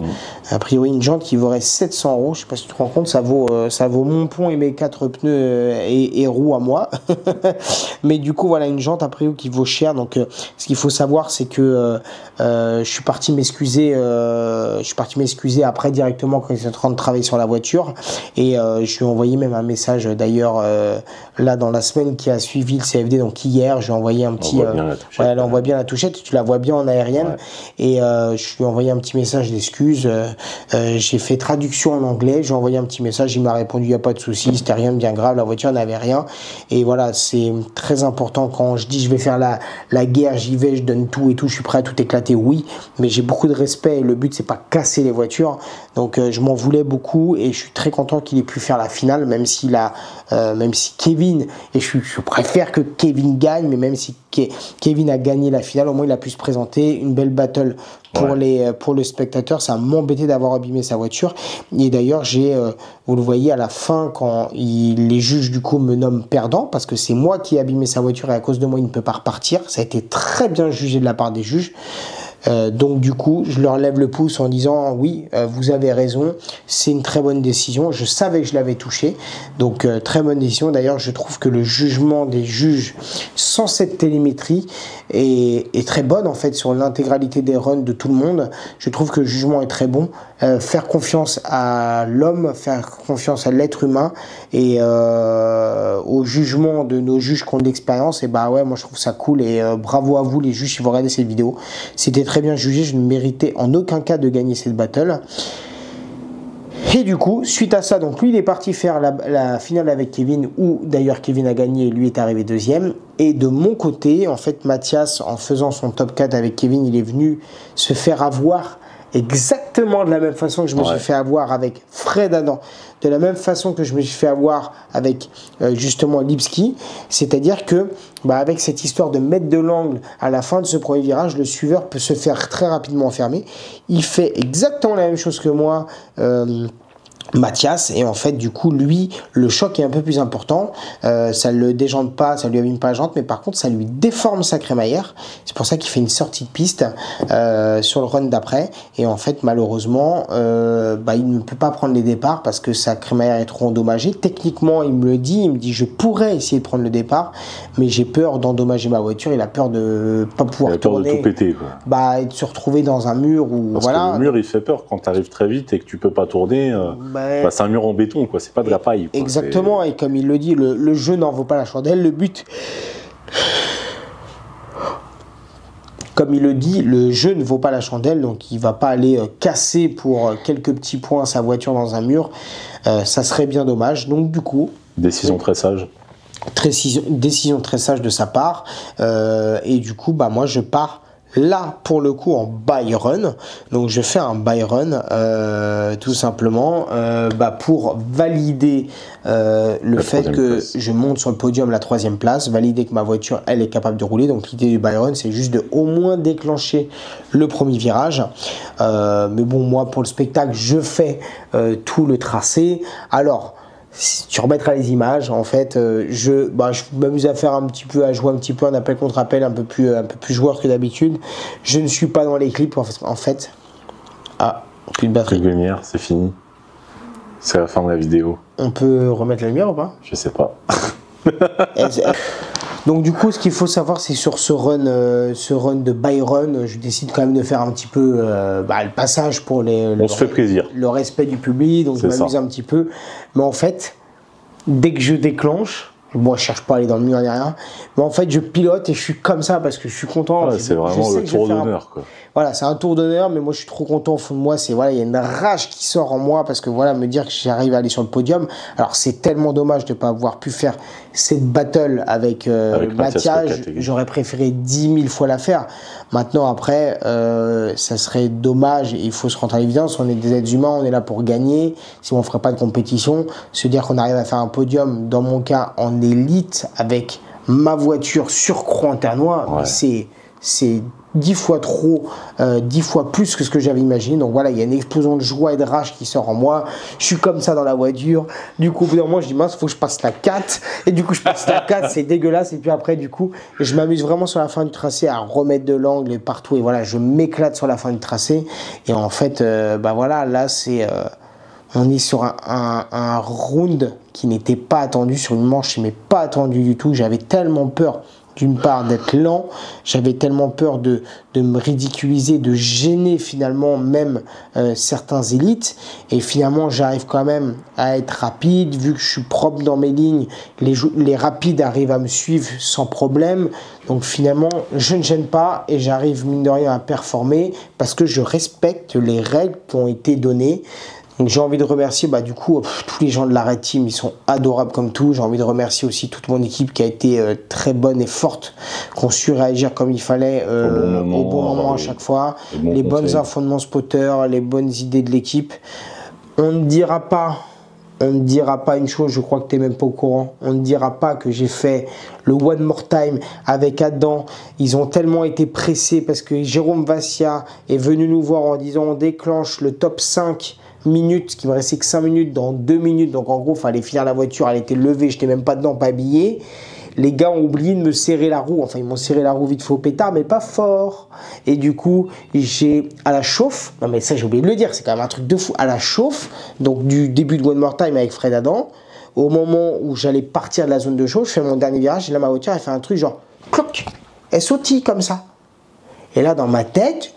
A priori, une jante qui vaudrait 700 €. Je sais pas si tu te rends compte, ça vaut mon pont et mes 4 pneus et roues à moi. Mais du coup, voilà, une jante a priori qui vaut cher. Donc, ce qu'il faut savoir, c'est que je suis parti m'excuser. Après directement quand il était en train de travailler sur la voiture. Et je lui ai envoyé même un message d'ailleurs là dans la semaine qui a suivi le CFD. Donc hier, je lui ai envoyé un petit. On voit bien la touchette. Tu la vois bien en aérienne. Ouais. Et je lui ai envoyé un petit message d'excuse. J'ai fait traduction en anglais. J'ai envoyé un petit message. Il m'a répondu, il n'y a pas de souci, c'était rien de bien grave. La voiture n'avait rien. Et voilà, c'est très important quand je dis je vais faire la guerre, j'y vais, je donne tout et tout, je suis prêt à tout éclater. Oui, mais j'ai beaucoup de respect. Et le but, c'est pas casser les voitures. Donc, je m'en voulais beaucoup et je suis très content qu'il ait pu faire la finale, même si Kevin, et je préfère que Kevin gagne, mais même si Kevin a gagné la finale, au moins il a pu se présenter, une belle battle pour le spectateur. Ça m'embêtait d'avoir abîmé sa voiture. Et d'ailleurs, vous le voyez à la fin quand les juges du coup me nomment perdant parce que c'est moi qui ai abîmé sa voiture et à cause de moi il ne peut pas repartir. Ça a été très bien jugé de la part des juges. Donc du coup, je leur lève le pouce en disant oui, vous avez raison, c'est une très bonne décision. Je savais que je l'avais touché, donc très bonne décision. D'ailleurs, je trouve que le jugement des juges sans cette télémétrie est très bonne en fait sur l'intégralité des runs de tout le monde. Je trouve que le jugement est très bon. Faire confiance à l'homme, faire confiance à l'être humain et au jugement de nos juges qui ont de l'expérience, et bah ouais, moi je trouve ça cool et bravo à vous les juges si vous regardez cette vidéo. C'était très bien jugé, je ne méritais en aucun cas de gagner cette battle. Et du coup, suite à ça, donc lui il est parti faire la finale avec Kevin, où d'ailleurs Kevin a gagné et lui est arrivé deuxième. Et de mon côté, en fait, Mathias, en faisant son top 4 avec Kevin, il est venu se faire avoir exactement de la même façon que je me suis fait avoir avec Fred Adam, de la même façon que je me suis fait avoir avec justement Lipski, c'est-à-dire que avec cette histoire de mettre de l'angle à la fin de ce premier virage, le suiveur peut se faire très rapidement enfermer. Il fait exactement la même chose que moi, Mathias, et en fait du coup lui le choc est un peu plus important, ça le déjante pas, ça lui abîme pas la jante, mais par contre ça lui déforme sa crémaillère. C'est pour ça qu'il fait une sortie de piste sur le run d'après, et en fait malheureusement il ne peut pas prendre les départs parce que sa crémaillère est trop endommagée. Techniquement il me dit je pourrais essayer de prendre le départ, mais j'ai peur d'endommager ma voiture. Il a peur de pas pouvoir tourner, de tout péter quoi. Et de se retrouver dans un mur où parce que le mur il fait peur quand tu arrives très vite et que tu peux pas tourner. C'est un mur en béton, quoi. C'est pas de la paille. Quoi. Exactement, et comme il le dit, le jeu n'en vaut pas la chandelle. Le but, comme il le dit, le jeu ne vaut pas la chandelle, donc il va pas aller casser pour quelques petits points sa voiture dans un mur. Ça serait bien dommage. Donc du coup, décision très sage. Décision très sage de sa part. Et du coup, moi je pars. Là, pour le coup, en buy run. Donc, je fais un buy run, tout simplement, pour valider le fait que je monte sur le podium la 3e place, valider que ma voiture, elle est capable de rouler. Donc, l'idée du buy run, c'est juste de au moins déclencher le premier virage. Mais bon, moi, pour le spectacle, je fais tout le tracé. Alors, tu remettras les images. En fait, je m'amuse à faire à jouer un petit peu en appel contre appel, un peu plus joueur que d'habitude. Je ne suis pas dans les clips en fait. Ah, plus de batterie. Plus de lumière, c'est fini. C'est la fin de la vidéo. On peut remettre la lumière ou pas? Je sais pas. Donc du coup, ce qu'il faut savoir, c'est sur ce run de Byron, je décide quand même de faire un petit peu le passage pour on se fait plaisir. Le respect du public, donc je m'amuse un petit peu. Mais en fait, dès que je déclenche, moi je cherche pas à aller dans le mur ni rien, mais en fait je pilote et je suis comme ça parce que je suis content. Ouais, c'est vraiment le tour d'honneur, quoi. Voilà, c'est un tour d'honneur, mais moi je suis trop content au fond de moi. C'est voilà, il y a une rage qui sort en moi parce que voilà, me dire que j'arrive à aller sur le podium. Alors c'est tellement dommage de ne pas avoir pu faire cette battle avec Mathias. J'aurais préféré 10 000 fois la faire. Maintenant après, ça serait dommage. Il faut se rendre à l'évidence. On est des êtres humains, on est là pour gagner. Si on ne ferait pas de compétition, se dire qu'on arrive à faire un podium, dans mon cas en élite avec ma voiture sur Croix-en-Ternois, ouais. C'est 10 fois trop, 10 fois plus que ce que j'avais imaginé. Donc voilà, il y a une explosion de joie et de rage qui sort en moi. Je suis comme ça dans la voiture. Du coup, au bout d'un moment, je dis mince, il faut que je passe la 4. Et du coup, je passe la 4, c'est dégueulasse. Et puis après, du coup, je m'amuse vraiment sur la fin du tracé à remettre de l'angle et partout. Et voilà, je m'éclate sur la fin du tracé. Et en fait, voilà, là, on est sur un round qui n'était pas attendu, sur une manche qui n'est pas attendue du tout. J'avais tellement peur, d'une part, d'être lent, j'avais tellement peur de me ridiculiser, de gêner finalement même certains élites, et finalement j'arrive quand même à être rapide, vu que je suis propre dans mes lignes, les rapides arrivent à me suivre sans problème, donc finalement je ne gêne pas et j'arrive mine de rien à performer parce que je respecte les règles qui ont été données. Donc j'ai envie de remercier du coup tous les gens de la Red Team, ils sont adorables comme tout. J'ai envie de remercier aussi toute mon équipe qui a été très bonne et forte, qui ont su réagir comme il fallait au bon moment à chaque fois. Les bonnes infos de mon spotter, les bonnes idées de l'équipe. On ne dira pas une chose, je crois que tu n'es même pas au courant. On ne dira pas que j'ai fait le One More Time avec Adam. Ils ont tellement été pressés parce que Jérôme Vassia est venu nous voir en disant on déclenche le top 5 minutes, qui me restait que 5 minutes dans 2 minutes, donc en gros il fallait finir la voiture, elle était levée, j'étais même pas dedans, pas habillé. Les gars ont oublié de me serrer la roue, enfin ils m'ont serré la roue vite fait au pétard, mais pas fort. Et du coup j'ai à la chauffe, non mais ça j'ai oublié de le dire, c'est quand même un truc de fou, à la chauffe, donc du début de One More Time avec Fred Adam, au moment où j'allais partir de la zone de chauffe, je fais mon dernier virage, et là ma voiture elle fait un truc genre cloc, elle sautille comme ça. Et là dans ma tête,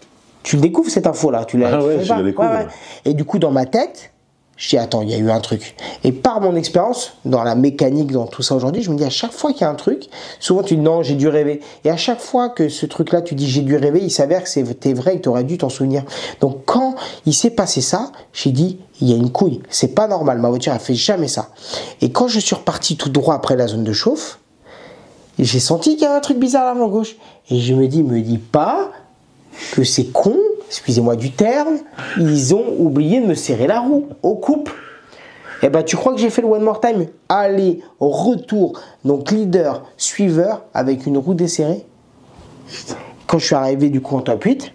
tu découvres cette info-là, tu l'as je la découvre. Ouais. Et du coup, dans ma tête, je dis, attends, il y a eu un truc. Et par mon expérience, dans la mécanique, dans tout ça aujourd'hui, je me dis, à chaque fois qu'il y a un truc, souvent tu dis, non, j'ai dû rêver. Et à chaque fois que ce truc-là, tu dis, j'ai dû rêver, il s'avère que c'était vrai et que tu aurais dû t'en souvenir. Donc, quand il s'est passé ça, j'ai dit, il y a une couille. C'est pas normal, ma voiture, elle fait jamais ça. Et quand je suis reparti tout droit après la zone de chauffe, j'ai senti qu'il y avait un truc bizarre à l'avant gauche. Et je me dis pas que c'est con, excusez-moi du terme, ils ont oublié de me serrer la roue au couple. Et tu crois que j'ai fait le One More Time aller, retour, donc leader, suiveur, avec une roue desserrée. Quand je suis arrivé du coup en top 8,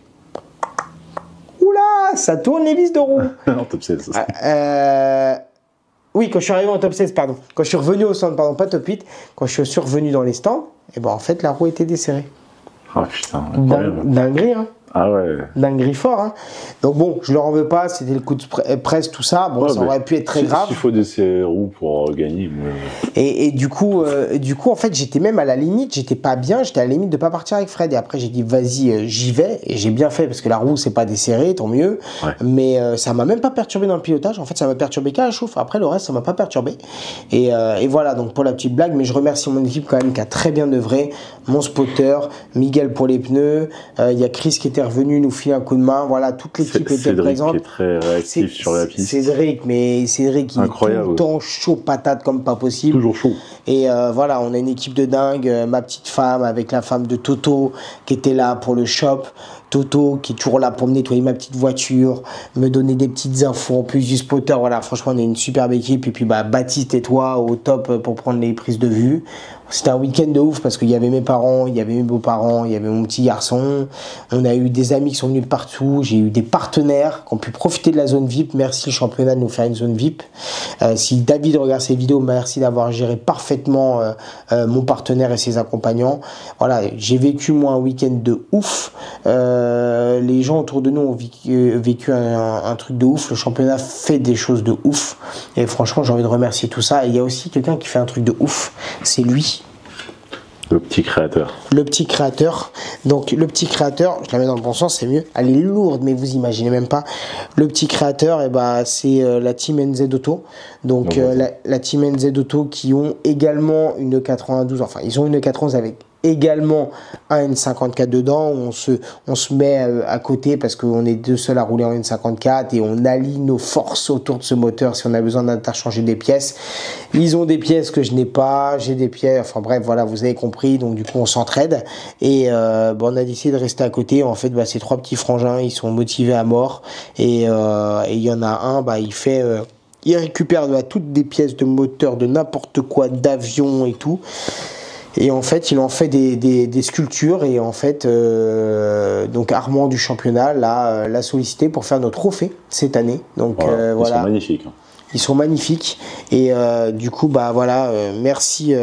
oula, ça tourne les vis de roue. En top 16. Oui, quand je suis arrivé en top 16, pardon. Quand je suis revenu au stand, pardon, pas top 8, quand je suis revenu dans les stands, en fait la roue était desserrée. Ah putain, incroyable. Dinguerie, hein. Ah ouais. Dinguerie fort, hein. Donc bon, je leur en veux pas, c'était le coup de presse, tout ça. Bon, ça aurait pu être très grave. Il faut des roues pour gagner. Et du coup, en fait, j'étais même à la limite, j'étais pas bien, j'étais à la limite de pas partir avec Fred. Et après, j'ai dit, vas-y, j'y vais. Et j'ai bien fait parce que la roue, c'est pas desserré, tant mieux. Ouais. Mais ça m'a même pas perturbé dans le pilotage. En fait, ça m'a perturbé qu'à la chauffe. Après, le reste, ça m'a pas perturbé. Et voilà, donc pour la petite blague, mais je remercie mon équipe quand même qui a très bien œuvré. Mon spotter, Miguel pour les pneus, il y a Chris qui était revenu nous filer un coup de main. Voilà, toute l'équipe était présente. Qui est très réactif sur la piste. Cédric, il est tout le temps chaud patate comme pas possible. Toujours chaud. Et voilà, on a une équipe de dingue. Ma petite femme avec la femme de Toto qui était là pour le shop. Toto qui est toujours là pour me nettoyer ma petite voiture, me donner des petites infos en plus du spotter. Voilà, franchement, on est une superbe équipe. Et puis, Baptiste et toi au top pour prendre les prises de vue. C'était un week-end de ouf parce qu'il y avait mes parents, il y avait mes beaux-parents, il y avait mon petit garçon. On a eu des amis qui sont venus de partout. J'ai eu des partenaires qui ont pu profiter de la zone VIP. Merci le championnat de nous faire une zone VIP. Si David regarde ces vidéos, merci d'avoir géré parfaitement mon partenaire et ses accompagnants. Voilà, j'ai vécu moi un week-end de ouf. Les gens autour de nous ont vécu un truc de ouf. Le championnat fait des choses de ouf. Et franchement, j'ai envie de remercier tout ça. Et il y a aussi quelqu'un qui fait un truc de ouf. C'est lui. Le petit créateur. Le petit créateur. Donc, le petit créateur, je la mets dans le bon sens, c'est mieux. Elle est lourde, mais vous imaginez même pas. Le petit créateur, c'est la team NZ Auto. Donc, la team NZ Auto qui ont également une 92. Enfin, ils ont une 91 avec également un N54 dedans. On se met à côté parce qu'on est deux seuls à rouler en N54 et on allie nos forces autour de ce moteur si on a besoin d'interchanger des pièces. Ils ont des pièces que je n'ai pas, j'ai des pièces, enfin bref, voilà, vous avez compris. Donc du coup, on s'entraide et on a décidé de rester à côté. En fait, ces trois petits frangins, ils sont motivés à mort et il y en a un, il récupère toutes des pièces de moteur, de n'importe quoi, d'avion et tout. Et en fait, il en fait des sculptures. Et en fait, donc Armand du championnat l'a sollicité pour faire nos trophées cette année. Donc voilà. Ils sont magnifiques. Ils sont magnifiques. Et du coup, merci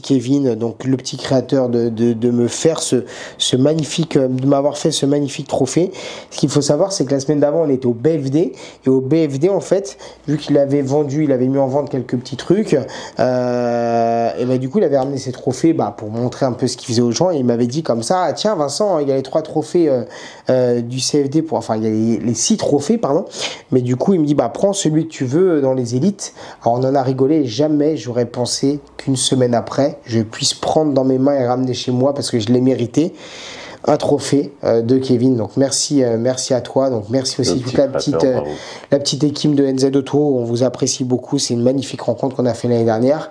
Kevin, donc le petit créateur, de me faire ce magnifique, de m'avoir fait ce magnifique trophée. Ce qu'il faut savoir, c'est que la semaine d'avant, on était au BFD. Et au BFD, en fait, vu qu'il avait mis en vente quelques petits trucs, du coup, il avait ramené ses trophées pour montrer un peu ce qu'il faisait aux gens. Et il m'avait dit comme ça, tiens Vincent, il y a les 3 trophées du CFD, il y a les 6 trophées, pardon. Mais du coup, il me dit, prends celui que tu veux dans les élites. Alors on en a rigolé, jamais j'aurais pensé qu'une semaine après je puisse prendre dans mes mains et ramener chez moi, parce que je l'ai mérité, un trophée de Kevin. Donc merci à toi. Donc merci aussi toute la petite équipe de NZ Auto. On vous apprécie beaucoup. C'est une magnifique rencontre qu'on a fait l'année dernière.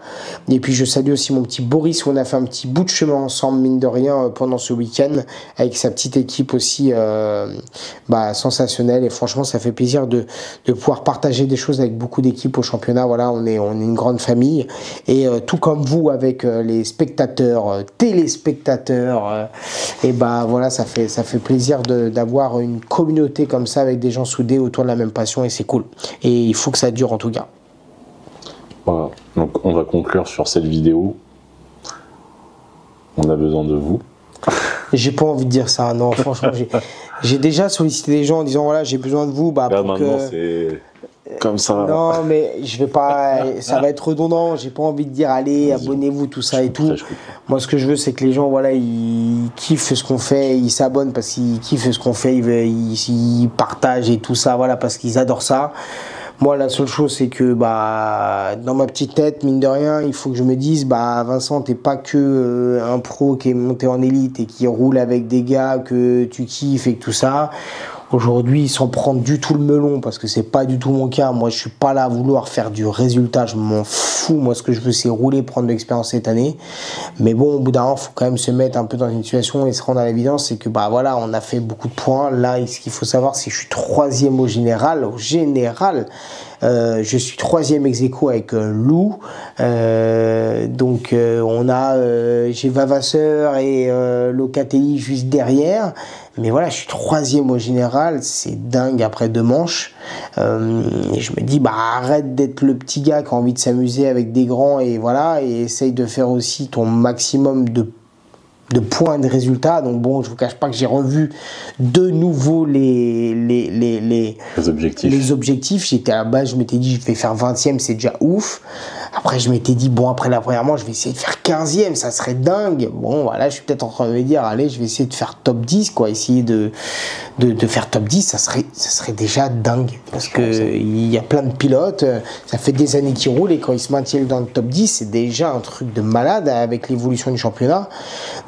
Et puis je salue aussi mon petit Boris, où on a fait un petit bout de chemin ensemble, mine de rien, pendant ce week-end, avec sa petite équipe aussi sensationnelle. Et franchement, ça fait plaisir de pouvoir partager des choses avec beaucoup d'équipes au championnat. Voilà, on est une grande famille. Et tout comme vous, avec les spectateurs, téléspectateurs, voilà, ça fait plaisir d'avoir une communauté comme ça, avec des gens soudés autour de la même passion, et c'est cool. Et il faut que ça dure en tout cas. Voilà, donc on va conclure sur cette vidéo. On a besoin de vous. J'ai pas envie de dire ça, non, franchement, j'ai déjà sollicité des gens en disant voilà, j'ai besoin de vous. C'est comme ça. Non, mais je vais pas. Ça va être redondant. J'ai pas envie de dire allez, abonnez-vous, tout ça et tout. Moi, ce que je veux, c'est que les gens, voilà, ils kiffent ce qu'on fait, ils s'abonnent parce qu'ils kiffent ce qu'on fait, ils partagent et tout ça, voilà, parce qu'ils adorent ça. Moi, la seule chose, c'est que dans ma petite tête, mine de rien, il faut que je me dise, Vincent, t'es pas que un pro qui est monté en élite et qui roule avec des gars que tu kiffes et que tout ça. Aujourd'hui, sans prendre du tout le melon, parce que c'est pas du tout mon cas. Moi, je suis pas là à vouloir faire du résultat. Je m'en fous. Moi, ce que je veux, c'est rouler, prendre de l'expérience cette année. Mais bon, au bout d'un moment, faut quand même se mettre un peu dans une situation et se rendre à l'évidence. C'est que, voilà, on a fait beaucoup de points. Là, ce qu'il faut savoir, c'est que je suis 3e au général. Je suis 3e ex-aequo avec Lou. On a j'ai Vavasseur et Locatelli juste derrière. Mais voilà, je suis 3e au général, c'est dingue après 2 manches. Et je me dis, arrête d'être le petit gars qui a envie de s'amuser avec des grands, et voilà, et essaye de faire aussi ton maximum de points de résultats. Donc bon, je vous cache pas que j'ai revu de nouveau les objectifs. J'étais à la base, je m'étais dit, je vais faire 20e, c'est déjà ouf. Après, je m'étais dit, après la première manche, je vais essayer de faire 15e, ça serait dingue. Bon, voilà, je suis peut-être en train de me dire, allez, je vais essayer de faire top 10, quoi. Essayer de faire top 10, ça serait déjà dingue. Parce que il y a plein de pilotes, ça fait des années qu'ils roulent, et quand ils se maintiennent dans le top 10, c'est déjà un truc de malade avec l'évolution du championnat.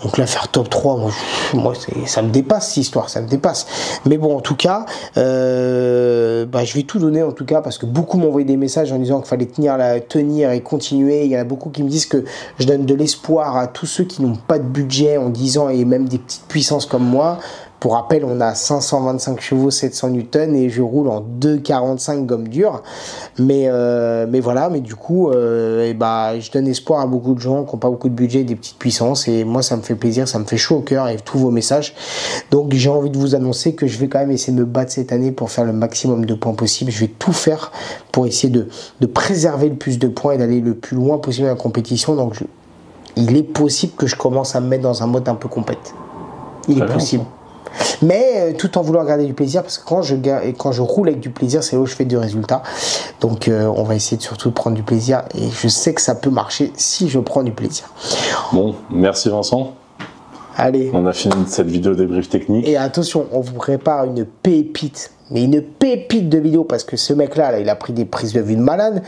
Donc là, faire top 3, moi ça me dépasse, cette histoire, ça me dépasse. Mais bon, en tout cas, je vais tout donner, en tout cas, parce que beaucoup m'ont envoyé des messages en disant qu'il fallait tenir et continuer. Il y en a beaucoup qui me disent que je donne de l'espoir à tous ceux qui n'ont pas de budget, en disant, et même des petites puissances comme moi, Pour rappel, on a 525 chevaux, 700 newtons et je roule en 2,45 gomme dure. Mais voilà, mais du coup, je donne espoir à beaucoup de gens qui n'ont pas beaucoup de budget, des petites puissances. Et moi, ça me fait plaisir, ça me fait chaud au cœur et tous vos messages. Donc, j'ai envie de vous annoncer que je vais quand même essayer de me battre cette année pour faire le maximum de points possible. Je vais tout faire pour essayer de préserver le plus de points et d'aller le plus loin possible dans la compétition. Donc, il est possible que je commence à me mettre dans un mode un peu compète. Il est possible. Mais tout en vouloir garder du plaisir, parce que quand je roule avec du plaisir, c'est là où je fais du résultat. Donc on va essayer surtout de prendre du plaisir, et je sais que ça peut marcher si je prends du plaisir. Bon, merci Vincent. Allez. On a fini cette vidéo débrief technique. Et attention, on vous prépare une pépite. Mais une pépite de vidéo, parce que ce mec-là, il a pris des prises de vue de malade.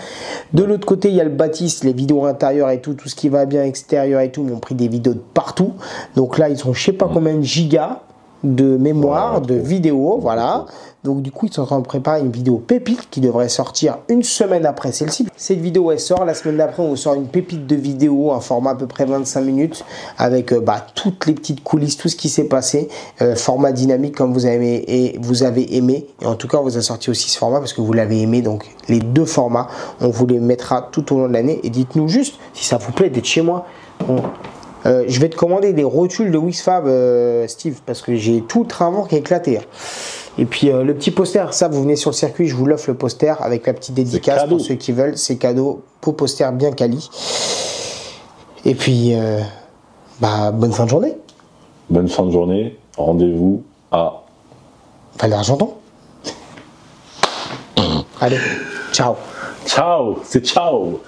De l'autre côté, il y a le Baptiste, les vidéos intérieures et tout ce qui va bien, extérieur et tout, m'ont pris des vidéos de partout. Donc là, ils sont je sais pas combien de gigas de mémoire, de vidéos, voilà. Donc du coup, ils sont en train de préparer une vidéo pépite qui devrait sortir une semaine après celle-ci. Cette vidéo, elle sort. La semaine d'après, on vous sort une pépite de vidéo, un format à peu près 25 minutes, avec toutes les petites coulisses, tout ce qui s'est passé. Format dynamique comme vous avez aimé. Et en tout cas, on vous a sorti aussi ce format parce que vous l'avez aimé. Donc les deux formats, on vous les mettra tout au long de l'année. Et dites-nous juste si ça vous plaît d'être chez moi. Je vais te commander des rotules de Wixfab, Steve, parce que j'ai tout le train qui a éclaté. Et puis le petit poster, ça, vous venez sur le circuit, je vous l'offre le poster avec la petite dédicace pour ceux qui veulent. C'est cadeau, beau poster bien quali. Et puis, bonne fin de journée. Bonne fin de journée. Rendez-vous à Val-d'Argenton. Allez, ciao. Ciao, c'est ciao.